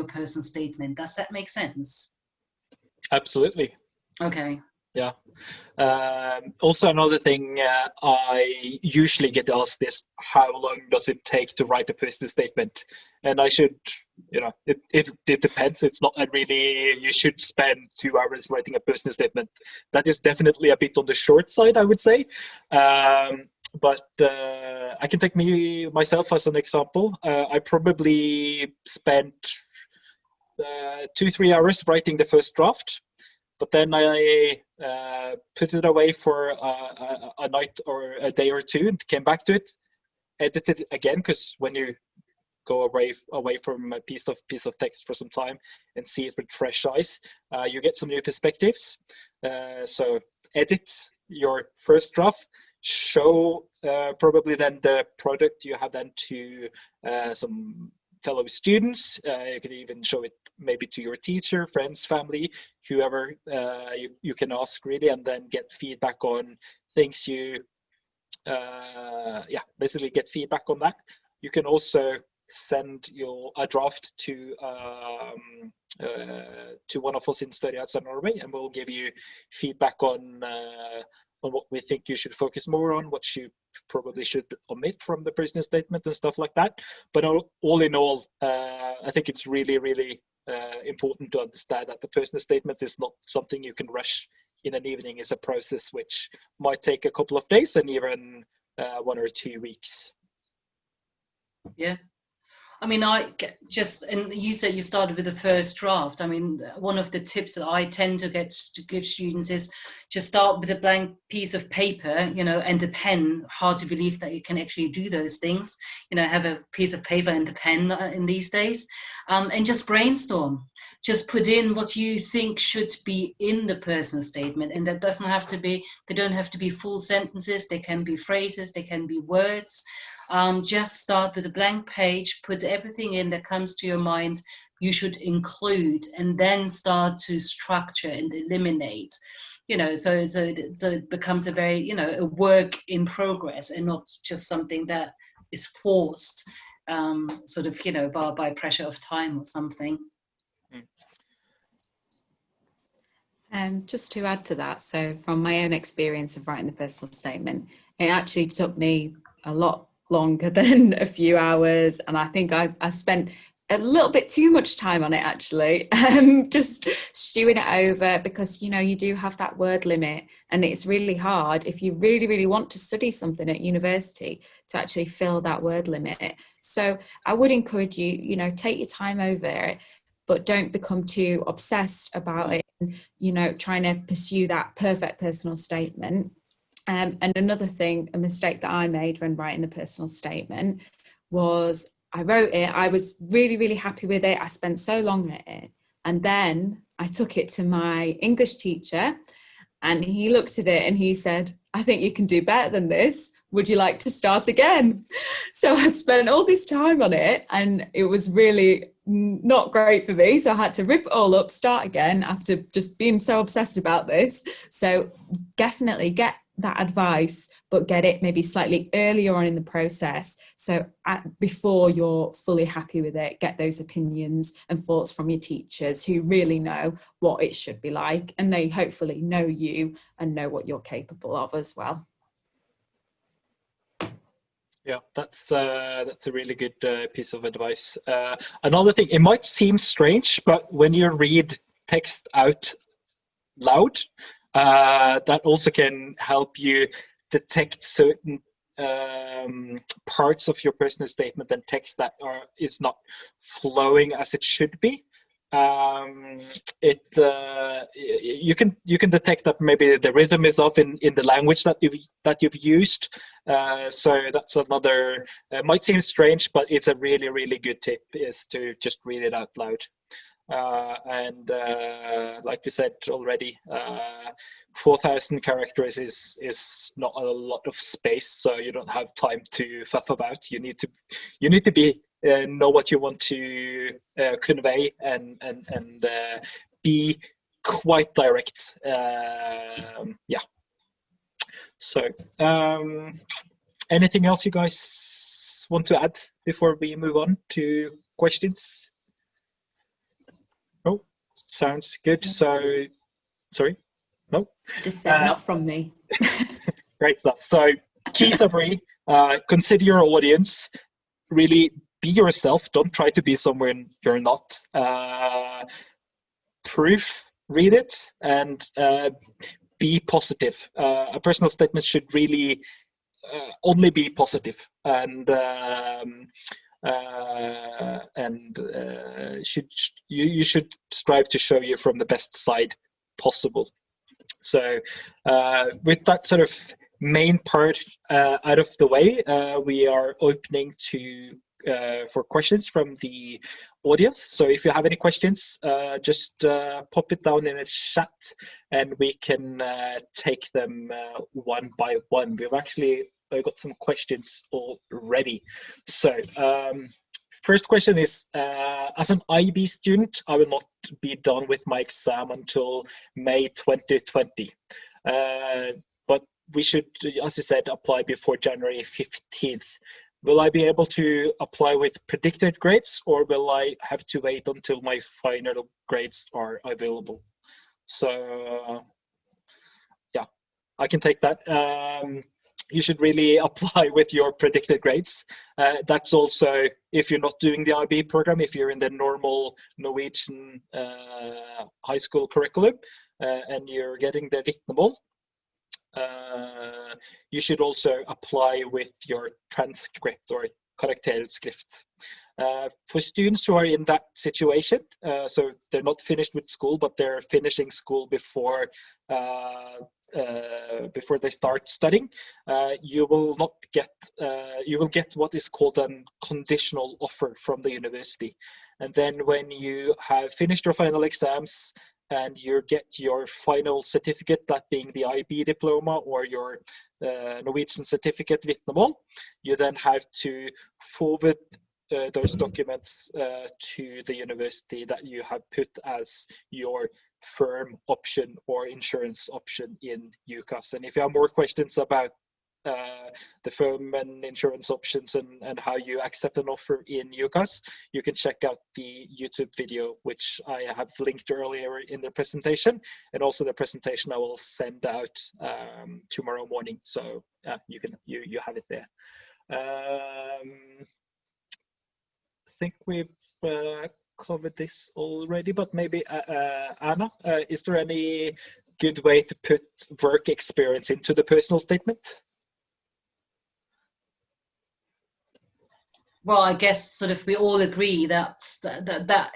personal statement. Does that make sense? Absolutely. Okay. Yeah. Also, another thing I usually get asked is, how long does it take to write a business statement? And I should, you know, it depends. It's not really, you should spend 2 hours writing a business statement. That is definitely a bit on the short side, I would say. But I can take myself as an example. I probably spent 2-3 hours writing the first draft, but then I put it away for a night or a day or two and came back to it, edited again, because when you go away from a piece of text for some time and see it with fresh eyes, you get some new perspectives. So edit your first draft, show probably then the product you have then to some fellow students. You can even show it maybe to your teacher, friends, family, whoever you can ask really, and then get feedback on things you basically get feedback on that. You can also send a draft to one of us in Study Outside Norway, and we'll give you feedback on what we think you should focus more on, what you probably should omit from the business statement and stuff like that. But all in all, I think it's really, really important to understand that the personal statement is not something you can rush in an evening. It's a process which might take a couple of days and even 1 or 2 weeks. Yeah. I mean, and you said you started with the first draft. I mean, one of the tips that I tend to give students is just start with a blank piece of paper, you know, and a pen. Hard to believe that you can actually do those things, you know, have a piece of paper and a pen in these days, and just brainstorm. Just put in what you think should be in the personal statement, and that doesn't have to be, they don't have to be full sentences. They can be phrases, they can be words. Just start with a blank page, put everything in that comes to your mind you should include, and then start to structure and eliminate, you know, so it becomes a very, you know, a work in progress and not just something that is forced, sort of, you know, by pressure of time or something. Just to add to that, so from my own experience of writing the personal statement, it actually took me a lot longer than a few hours, and I think I spent a little bit too much time on it actually, just stewing it over, because, you know, you do have that word limit, and it's really hard if you really want to study something at university to actually fill that word limit. So I would encourage you, you know, take your time over it, but don't become too obsessed about it, you know, trying to pursue that perfect personal statement. And another thing, a mistake that I made when writing the personal statement was I wrote it, I was really happy with it, I spent so long at it, and then I took it to my English teacher, and he looked at it and he said, I think you can do better than this. Would you like to start again? So I'd spent all this time on it, and it was really not great for me. So I had to rip it all up, start again after just being so obsessed about this. So definitely get that advice, but get it maybe slightly earlier on in the process. So before you're fully happy with it, get those opinions and thoughts from your teachers who really know what it should be like, and they hopefully know you and know what you're capable of as well. Yeah, that's a really good piece of advice. Another thing, it might seem strange, but when you read text out loud, that also can help you detect certain parts of your personal statement and text that is not flowing as it should be. You can detect that maybe the rhythm is off in the language that you've used. So that's another, might seem strange, but it's a really good tip, is to just read it out loud. And like we said already, 4,000 characters is not a lot of space, so you don't have time to faff about. You need to be know what you want to convey and be quite direct. Yeah. So anything else you guys want to add before we move on to questions? Oh, sounds good. So, sorry, no? Just said not from me. Great stuff. So, key summary, consider your audience, really be yourself. Don't try to be somewhere you're not. Read it, and be positive. A personal statement should really only be positive, and you should strive to show you from the best side possible. So with that sort of main part out of the way, we are opening to for questions from the audience. So if you have any questions, just pop it down in the chat, and we can take them one by one. We've actually got some questions already. So first question is, as an IB student, I will not be done with my exam until May 2020. But we should, as you said, apply before January 15th. Will I be able to apply with predicted grades, or will I have to wait until my final grades are available? So, yeah, I can take that. You should really apply with your predicted grades. That's also if you're not doing the IB program, if you're in the normal Norwegian high school curriculum and you're getting the vitnemål. You should also apply with your transcript or karakterutskrift. For students who are in that situation, so they're not finished with school, but they're finishing school before they start studying, you will not get, you will get what is called a conditional offer from the university. And then when you have finished your final exams and you get your final certificate, that being the IB diploma or your Norwegian certificate vitnemål, you then have to forward those documents to the university that you have put as your firm option or insurance option in UCAS. And if you have more questions about the firm and insurance options and how you accept an offer in UCAS, you can check out the YouTube video, which I have linked earlier in the presentation, and also the presentation I will send out tomorrow morning. So you have it there. I think we've covered this already, but maybe Anna, is there any good way to put work experience into the personal statement? Well, I guess sort of we all agree that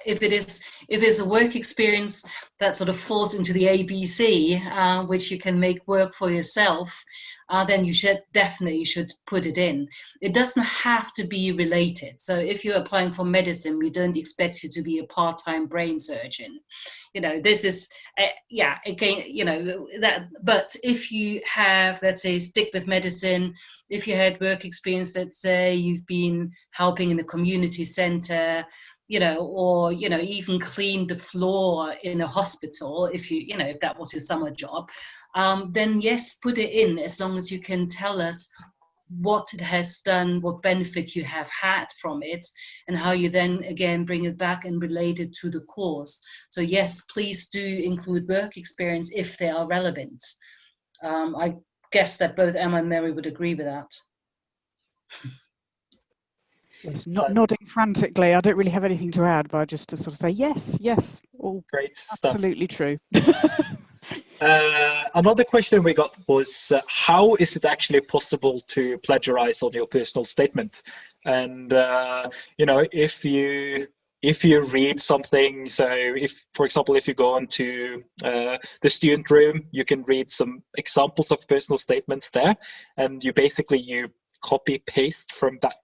if it's a work experience that sort of falls into the ABC, which you can make work for yourself, then you definitely should put it in. It doesn't have to be related. So if you're applying for medicine, we don't expect you to be a part-time brain surgeon. You know, this is, again, you know, that, but if you have, let's say, stick with medicine, if you had work experience, let's say you've been helping in a community center, you know, or, you know, even cleaned the floor in a hospital, if if that was your summer job, then yes, put it in, as long as you can tell us what it has done, what benefit you have had from it, and how you then again bring it back and relate it to the course. So yes, please do include work experience if they are relevant. I guess that both Emma and Mary would agree with that. Yes, nodding frantically. I don't really have anything to add, but just to sort of say yes, all great stuff. Absolutely true. Another question we got was, how is it actually possible to plagiarize on your personal statement? And you know, if you read something, so if, for example, if you go onto the student room, you can read some examples of personal statements there, and you copy paste from that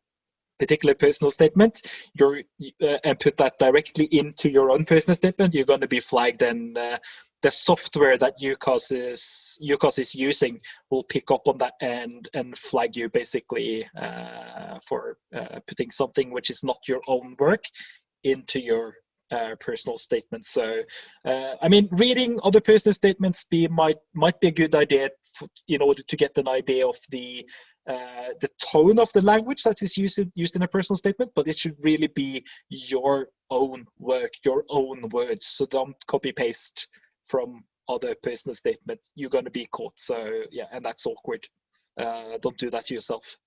particular personal statement and put that directly into your own personal statement, you're going to be flagged, and the software that UCAS is using will pick up on that and flag you basically for putting something which is not your own work into your personal statement. So I mean, reading other personal statements might be a good idea in order to get an idea of the tone of the language that is used in a personal statement, but it should really be your own work, your own words. So don't copy paste from other personal statements. You're going to be caught. So yeah, and that's awkward. Don't do that to yourself.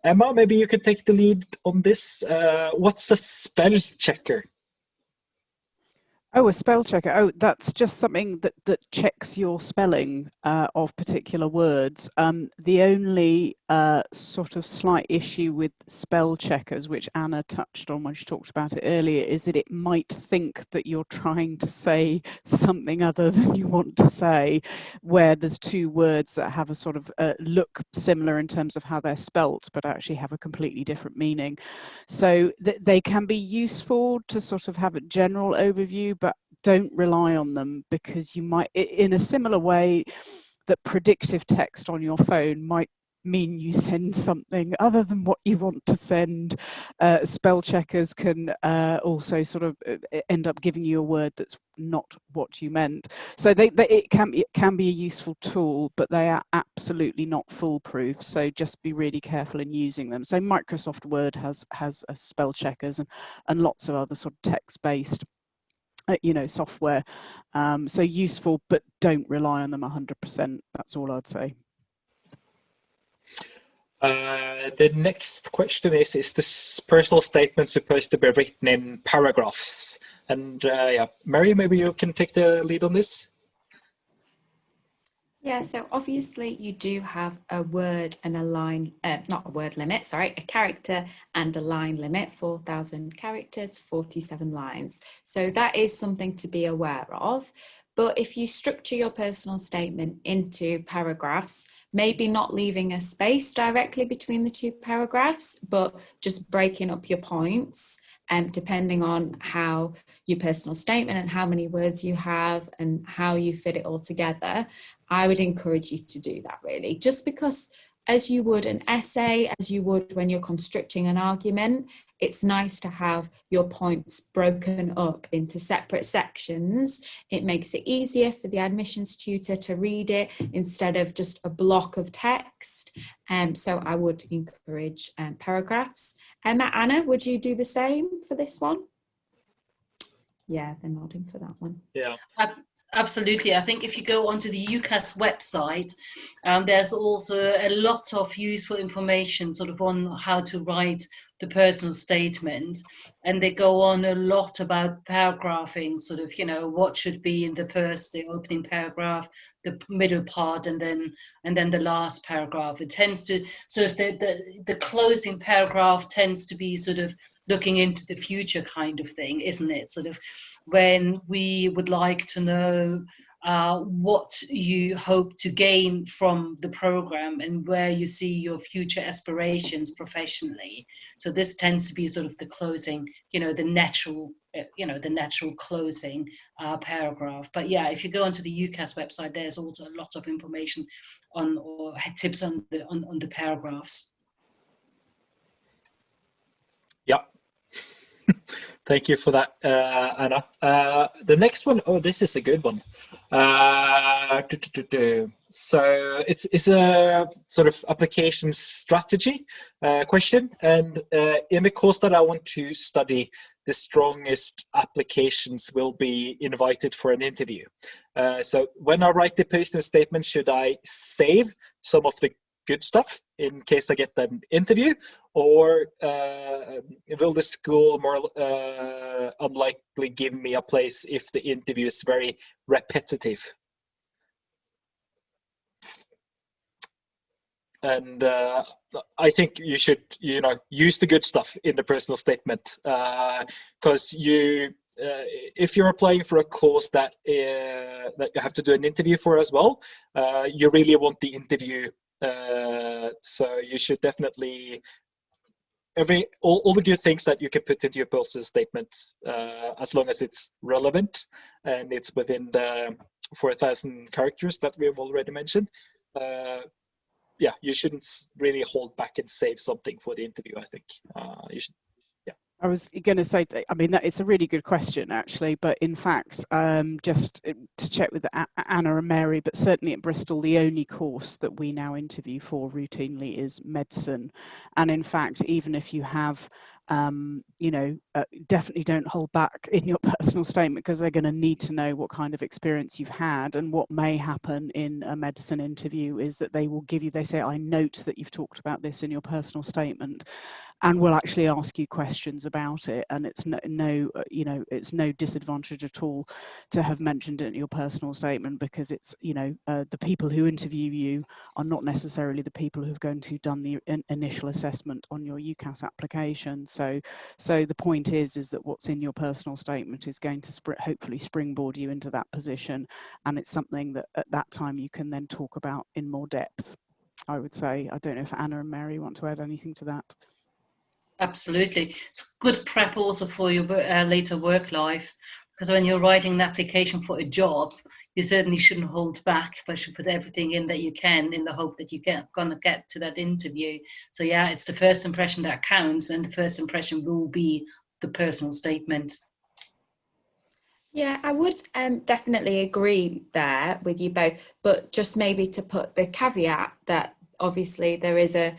Emma, maybe you could take the lead on this. What's a spell checker? Oh, a spell checker. Oh, that's just something that checks your spelling of particular words. The only sort of slight issue with spell checkers, which Anna touched on when she talked about it earlier, is that it might think that you're trying to say something other than you want to say, where there's two words that have a sort of look similar in terms of how they're spelt, but actually have a completely different meaning. So they can be useful to sort of have a general overview, but don't rely on them, because you might, in a similar way that predictive text on your phone might mean you send something other than what you want to send. Spell checkers can also sort of end up giving you a word that's not what you meant. So it can be a useful tool, but they are absolutely not foolproof. So just be really careful in using them. So Microsoft Word has spell checkers and lots of other sort of text-based software. So useful, but don't rely on them 100%. That's all I'd say. The next question is this personal statement supposed to be written in paragraphs? And yeah, Mary, maybe you can take the lead on this. Yeah, so obviously you do have a word and a line, not a word limit, sorry, a character and a line limit, 4,000 characters, 47 lines. So that is something to be aware of. But if you structure your personal statement into paragraphs, maybe not leaving a space directly between the two paragraphs, but just breaking up your points, depending on how your personal statement and how many words you have and how you fit it all together, I would encourage you to do that, really. Just because as you would an essay, as you would when you're constructing an argument, it's nice to have your points broken up into separate sections. It makes it easier for the admissions tutor to read it instead of just a block of text. So I would encourage paragraphs. Anna, would you do the same for this one? Yeah, they're nodding for that one. Yeah. Absolutely. I think if you go onto the UCAS website, there's also a lot of useful information sort of on how to write the personal statement, and they go on a lot about paragraphing, sort of, you know, what should be in the opening paragraph, the middle part, and then the last paragraph. It tends to sort of the closing paragraph tends to be sort of looking into the future kind of thing, isn't it? Sort of when we would like to know what you hope to gain from the program and where you see your future aspirations professionally. So this tends to be sort of the closing, you know, the natural closing paragraph. But yeah, if you go onto the UCAS website, there's also a lot of information on, or tips on the paragraphs. Yeah. Thank you for that, Anna. The next one, oh, this is a good one. So it's a sort of application strategy question. And in the course that I want to study, the strongest applications will be invited for an interview. So when I write the personal statement, should I save some of the good stuff in case I get an interview, or will the school more unlikely give me a place if the interview is very repetitive? And I think you should, you know, use the good stuff in the personal statement, because if you're applying for a course that you have to do an interview for as well, you really want the interview. So you should definitely all the good things that you can put into your personal statement, as long as it's relevant and it's within the 4,000 characters that we have already mentioned. Yeah, you shouldn't really hold back and save something for the interview. I think you should. I was going to say, I mean, it's a really good question, actually. But in fact, just to check with Anna and Mary, but certainly at Bristol, the only course that we now interview for routinely is medicine. And in fact, even if you have, you know, definitely don't hold back in your personal statement, because they're going to need to know what kind of experience you've had. And what may happen in a medicine interview is that they will give you, they say, I note that you've talked about this in your personal statement, and will actually ask you questions about it. And it's it's no disadvantage at all to have mentioned it in your personal statement, because it's, you know, the people who interview you are not necessarily the people who've going to done the initial assessment on your UCAS application. So the point is that what's in your personal statement is going to hopefully springboard you into that position, and it's something that at that time you can then talk about in more depth, I would say. I don't know if Anna and Mary want to add anything to that. Absolutely. It's good prep also for your later work life, because when you're writing an application for a job, you certainly shouldn't hold back, but should put everything in that you can in the hope that you're going to get to that interview. So yeah, it's the first impression that counts, and the first impression will be the personal statement. Yeah, I would definitely agree there with you both, but just maybe to put the caveat that obviously there's a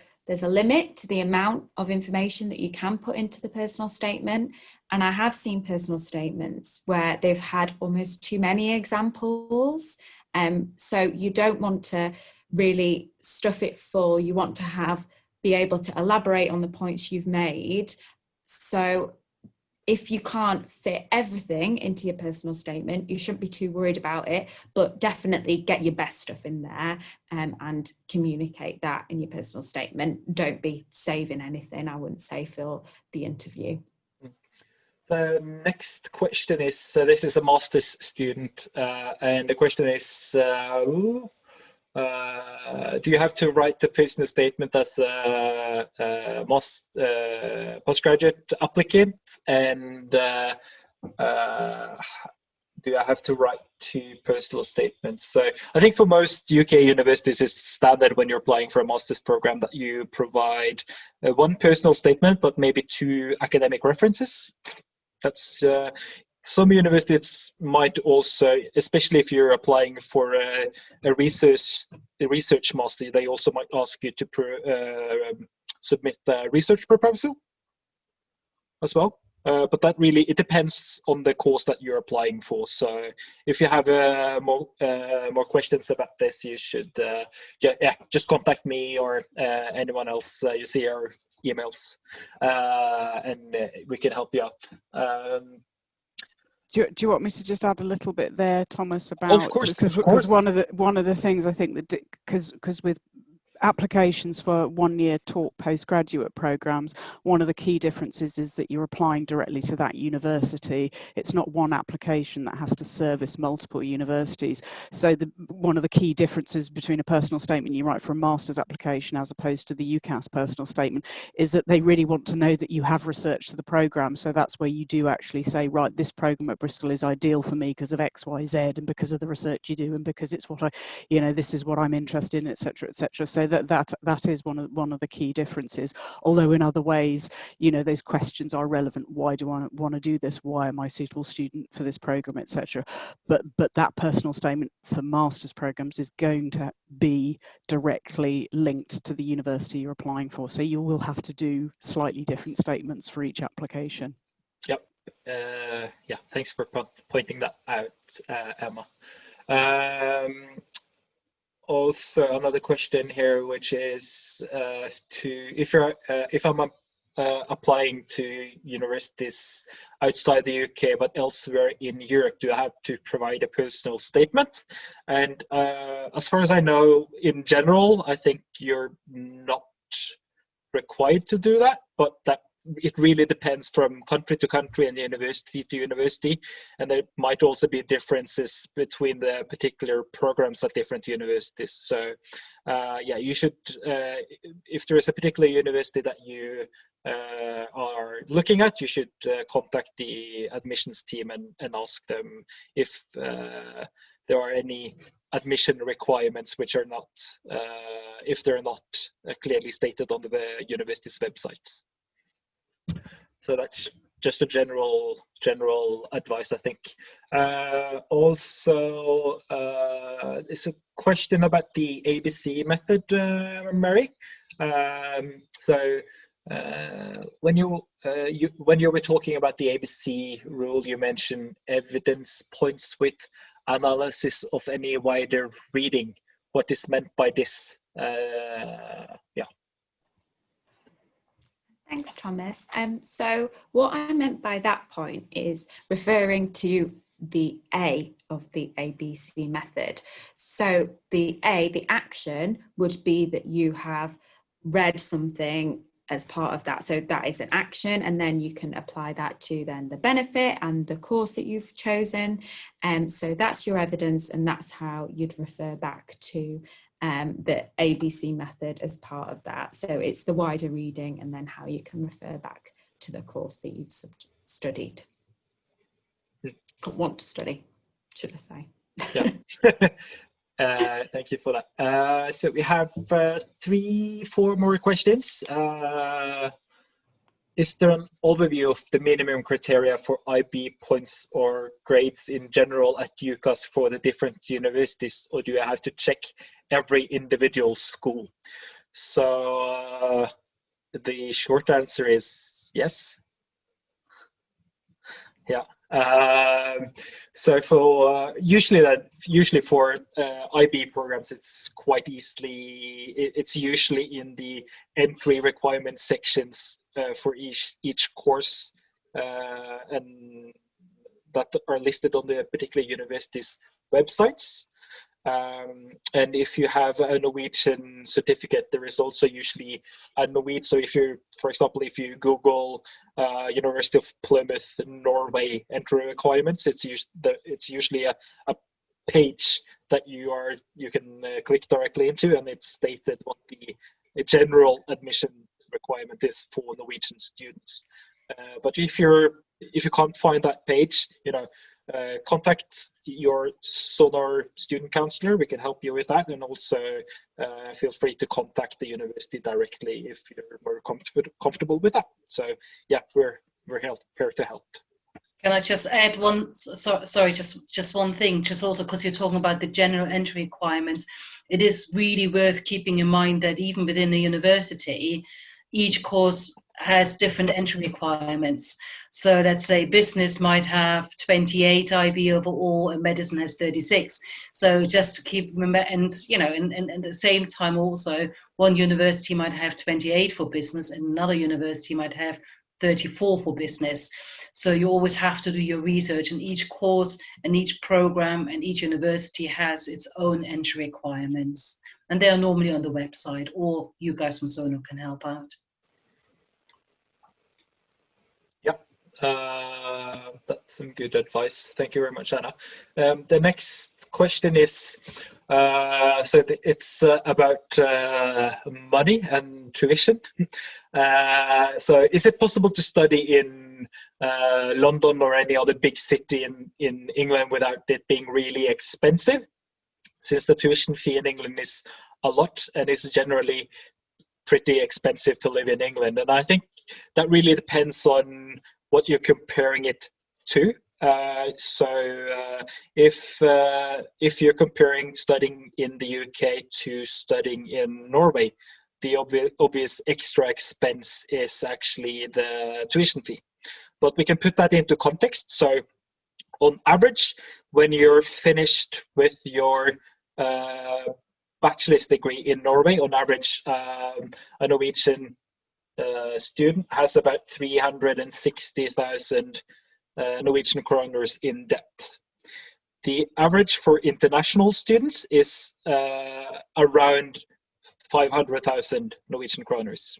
limit to the amount of information that you can put into the personal statement. And I have seen personal statements where they've had almost too many examples. So you don't want to really stuff it full. You want to be able to elaborate on the points you've made. So if you can't fit everything into your personal statement, you shouldn't be too worried about it, but definitely get your best stuff in there and communicate that in your personal statement. Don't be saving anything, I wouldn't say, for the interview. The next question is, so this is a master's student, and the question is, do you have to write the personal statement as a postgraduate applicant? And do I have to write 2 personal statements? So I think for most UK universities, it's standard when you're applying for a master's program that you provide 1 personal statement, but maybe 2 academic references. That's some universities might also, especially if you're applying for a research master, they also might ask you to submit a research proposal as well. But that really, it depends on the course that you're applying for. So if you have more questions about this, you should just contact me or anyone else. You see our emails, and we can help you out. Do you want me to just add a little bit there, Thomas, about, of course, because one of the things I think that, because with applications for 1-year taught postgraduate programs, one of the key differences is that you're applying directly to that university. It's not one application that has to service multiple universities. So one of the key differences between a personal statement you write for a master's application as opposed to the UCAS personal statement is that they really want to know that you have researched the program. So that's where you do actually say, right, this program at Bristol is ideal for me because of X, Y, Z, and because of the research you do, and because it's what this is what I'm interested in, etc., etc. So that is one of the key differences. Although in other ways, those questions are relevant. Why do I want to do this? Why am I a suitable student for this program, etc. But that personal statement for master's programs is going to be directly linked to the university you're applying for. So you will have to do slightly different statements for each application. Yep. Thanks for pointing that out, Emma. Also, another question here, which is if I'm applying to universities outside the UK but elsewhere in Europe, do I have to provide a personal statement? And as far as I know, in general, I think you're not required to do that, but that it really depends from country to country and university to university, and there might also be differences between the particular programs at different universities. So you should, if there is a particular university that you are looking at, you should contact the admissions team and ask them if there are any admission requirements which are not, if they're not clearly stated on the university's websites. So that's just a general advice, I think. Also, there's a question about the ABC method, Mary. When you were talking about the ABC rule, you mentioned evidence points with analysis of any wider reading. What is meant by this? Thanks, Thomas. So what I meant by that point is referring to the A of the ABC method. So the action would be that you have read something as part of that. So that is an action, and then you can apply that to then the benefit and the course that you've chosen. So that's your evidence, and that's how you'd refer back to the ABC method as part of that. So it's the wider reading and then how you can refer back to the course that you've studied. Want to study, should I say. Yeah. Thank you for that. So we have 3-4 more questions. Is there an overview of the minimum criteria for IB points or grades in general at UCAS for the different universities, or do you have to check every individual school? So the short answer is yes. Yeah. So for usually for IB programs, it's quite easily, it's usually in the entry requirement sections for each course, and that are listed on the particular university's websites. And if you have a Norwegian certificate, there is also usually a Norwegian. So if you, for example, if you Google University of Plymouth, Norway entry requirements, it's usually a page that you can click directly into, and it's stated what the general admission requirement is for Norwegian students. But if you can't find that page, contact your SONOR student counselor. We can help you with that, and also feel free to contact the university directly if you're more comfortable with that. So yeah, we're here to help. Can I just add one, sorry, just one thing, just also because you're talking about the general entry requirements, it is really worth keeping in mind that even within the university, each course has different entry requirements. So let's say business might have 28 IB overall and medicine has 36. So just to keep, remember, and you know, and at the same time also, one university might have 28 for business and another university might have 34 for business. So you always have to do your research, and each course and each program and each university has its own entry requirements. And they are normally on the website, or you guys from SONOR can help out. Yep, that's some good advice. Thank you very much, Anna. The next question is, it's about money and tuition. So is it possible to study in London or any other big city in England without it being really expensive? Since the tuition fee in England is a lot and is generally pretty expensive to live in England. And I think that really depends on what you're comparing it to. If you're comparing studying in the UK to studying in Norway, the obvious extra expense is actually the tuition fee. But we can put that into context. So on average, when you're finished with your bachelor's degree in Norway, on average, a Norwegian student has about 360,000 Norwegian kroners in debt. The average for international students is around 500,000 Norwegian kroners.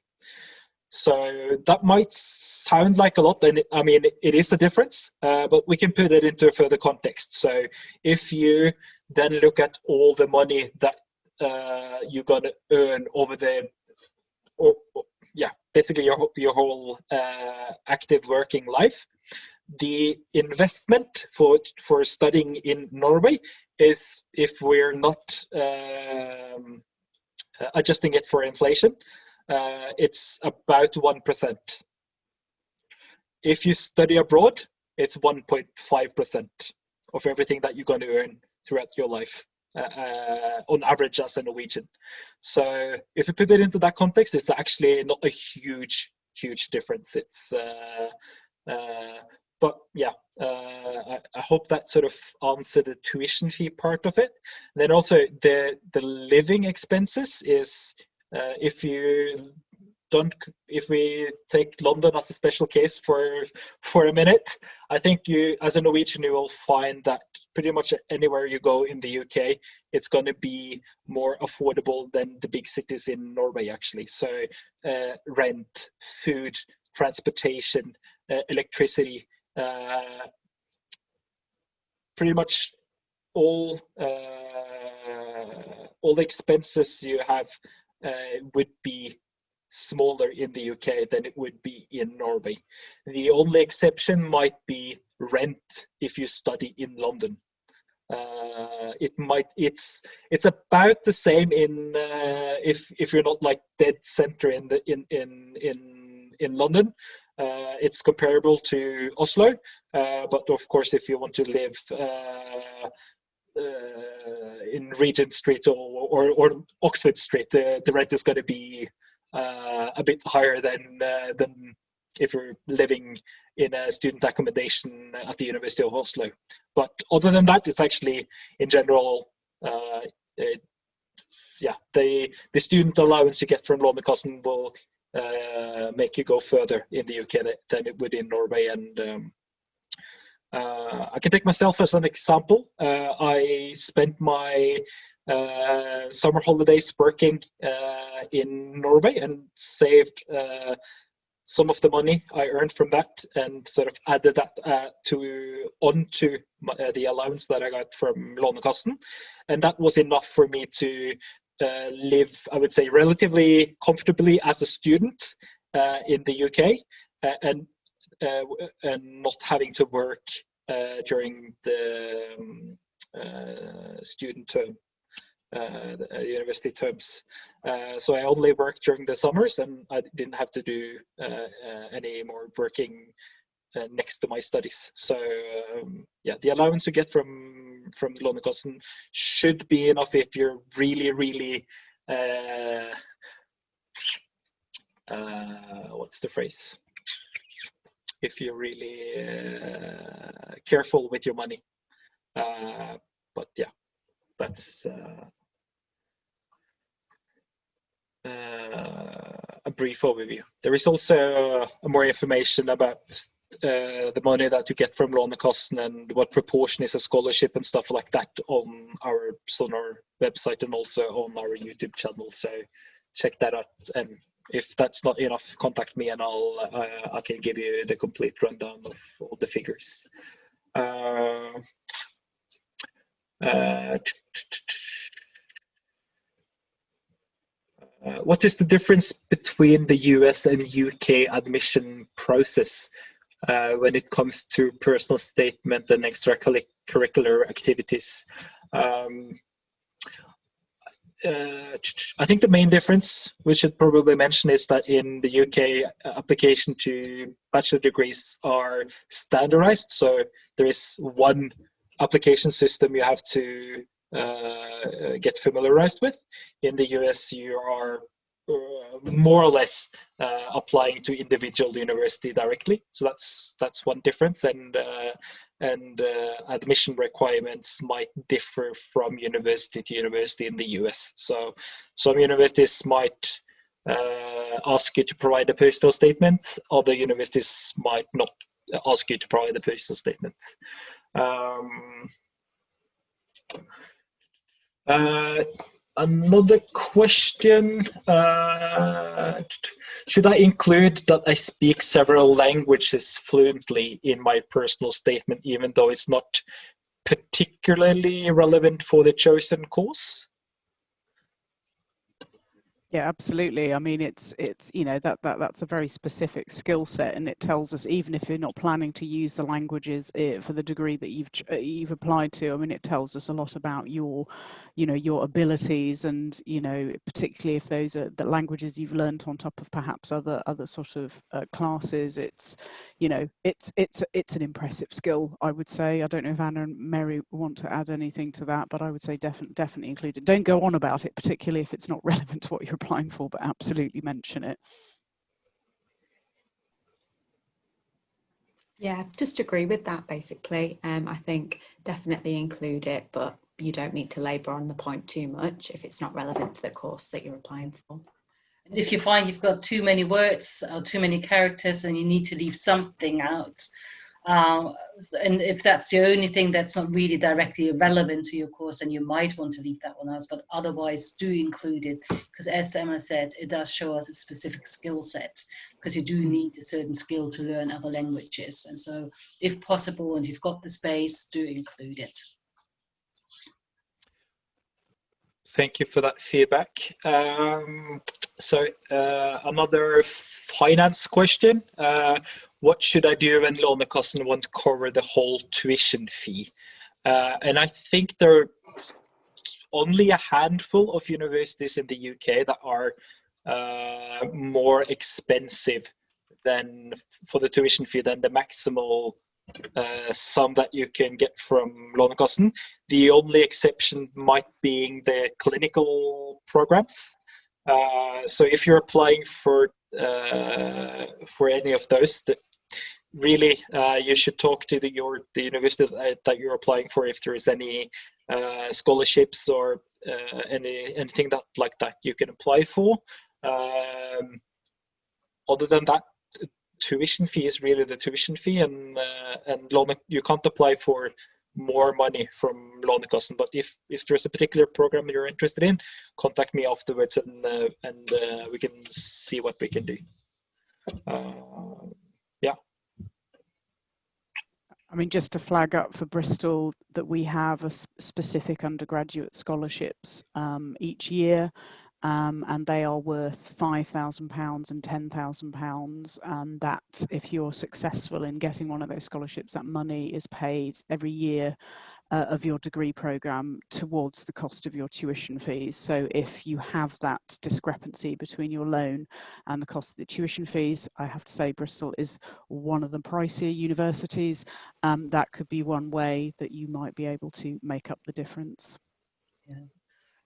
So that might sound like a lot, and I mean, it is a difference, but we can put it into further context. So if you then look at all the money that you're going to earn over basically your whole active working life, the investment for studying in Norway is, if we're not adjusting it for inflation, it's about 1%. If you study abroad, it's 1.5% of everything that you're going to earn throughout your life, on average as a Norwegian. So if you put it into that context, it's actually not a huge difference. It's but yeah, I hope that sort of answered the tuition fee part of it. And then also the living expenses is, if we take London as a special case for a minute, I think you, as a Norwegian, you will find that pretty much anywhere you go in the UK, it's going to be more affordable than the big cities in Norway, actually. So rent, food, transportation, electricity, pretty much all the expenses you have would be smaller in the UK than it would be in Norway. The only exception might be rent if you study in London. It's about the same in if you're not like dead center in London. It's comparable to Oslo, but of course, if you want to live in Regent Street or Oxford Street, the rent is going to be a bit higher than if you're living in a student accommodation at the University of Oslo. But other than that, it's actually, in general, the student allowance you get from Lånekassen will make you go further in the UK than it would in Norway. And I can take myself as an example. I spent my summer holidays working in Norway and saved some of the money I earned from that and sort of added that onto the allowance that I got from Lånekassen. And that was enough for me to live, I would say, relatively comfortably as a student in the UK, and not having to work during the student term, the university terms. So I only worked during the summers, and I didn't have to do any more working next to my studies. So yeah, the allowance you get from the Lånekassen should be enough if you're really what's the phrase? If you're really careful with your money. But yeah, that's a brief overview. There is also more information about the money that you get from Lånekassen and what proportion is a scholarship and stuff like that on our SONOR website and also on our YouTube channel. So check that out. And if that's not enough, contact me and I can give you the complete rundown of all the figures. What is the difference between the US and UK admission process when it comes to personal statement and extracurricular activities? I think the main difference we should probably mention is that in the UK, application to bachelor degrees are standardized. So there is one application system you have to get familiarized with. In the US, you are more or less applying to individual university directly. So that's one difference, and admission requirements might differ from university to university in the US. So some universities might ask you to provide a personal statement. Other universities might not ask you to provide a personal statement. Another question, should I include that I speak several languages fluently in my personal statement, even though it's not particularly relevant for the chosen course? Yeah, absolutely. I mean, it's you know, that's a very specific skill set, and it tells us, even if you're not planning to use the languages for the degree that you've applied to, I mean, it tells us a lot about your, you know, your abilities, and, you know, particularly if those are the languages you've learned on top of perhaps other sort of classes. It's, you know, it's an impressive skill, I would say. I don't know if Anna and Mary want to add anything to that, but I would say definitely include it. Don't go on about it, particularly if it's not relevant to what you're applying for, but absolutely mention it. Yeah, just agree with that, basically. I think definitely include it, but you don't need to labour on the point too much if it's not relevant to the course that you're applying for. And if you find you've got too many words or too many characters and you need to leave something out, and if that's the only thing that's not really directly relevant to your course, then you might want to leave that one out, but otherwise do include it, because as Emma said, it does show us a specific skill set, because you do need a certain skill to learn other languages. And so if possible, and you've got the space, do include it. Thank you for that feedback. So another finance question. What should I do when Lånekassen won't cover the whole tuition fee? And I think there are only a handful of universities in the UK that are more expensive than for the tuition fee than the maximal sum that you can get from Lånekassen. The only exception might be the clinical programs. So if you're applying for any of those, really you should talk to the university that you're applying for if there is any scholarships or anything like that you can apply for. Other than that, tuition fee is really the tuition fee, and you can't apply for more money from Lånekassen. But if there's a particular program you're interested in, contact me afterwards, and we can see what we can do. Yeah. I mean, just to flag up for Bristol that we have a specific undergraduate scholarships each year. and they are worth £5,000 and £10,000, and that if you're successful in getting one of those scholarships, that money is paid every year of your degree programme towards the cost of your tuition fees. So if you have that discrepancy between your loan and the cost of the tuition fees, I have to say Bristol is one of the pricier universities. That could be one way that you might be able to make up the difference. Yeah.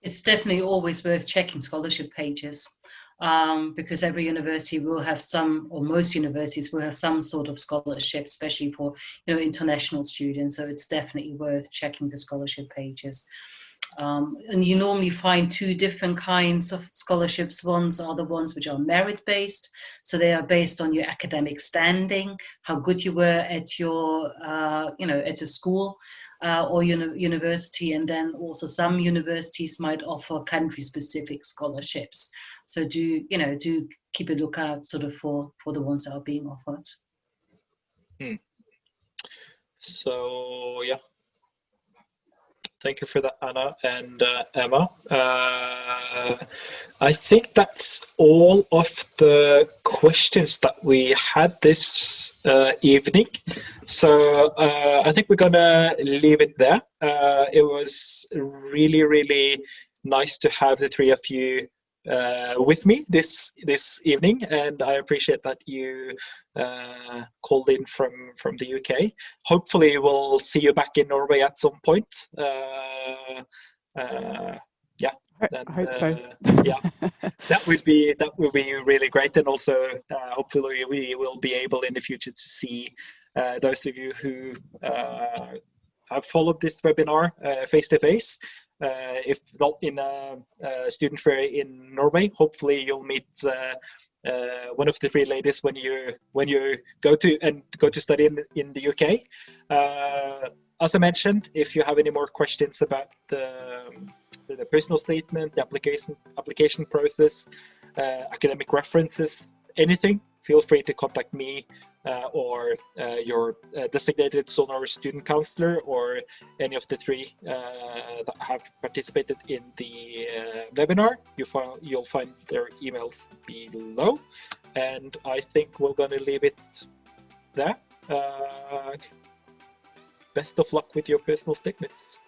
It's definitely always worth checking scholarship pages, because every university will have some, or most universities will have some sort of scholarship, especially for international students. So it's definitely worth checking the scholarship pages. And you normally find two different kinds of scholarships. Ones are the ones which are merit-based, so they are based on your academic standing, how good you were at your, at a school or university. And then also some universities might offer country-specific scholarships. So do keep a lookout sort of for the ones that are being offered. So yeah. Thank you for that, Anna and Emma. I think that's all of the questions that we had this evening. So I think we're gonna leave it there. It was really, really nice to have the three of you with me this evening, and I appreciate that you called in from the UK. Hopefully we'll see you back in Norway at some point. Yeah, I hope so. Yeah, that would be really great, and also hopefully we will be able in the future to see those of you who have followed this webinar face to face. If not in a student fair in Norway, hopefully you'll meet one of the three ladies when you go to study in the UK. As I mentioned, if you have any more questions about the personal statement, the application process, academic references, anything, feel free to contact me or your designated SONOR student counselor, or any of the three that have participated in the webinar. You'll find their emails below, and I think we're going to leave it there. Best of luck with your personal statements.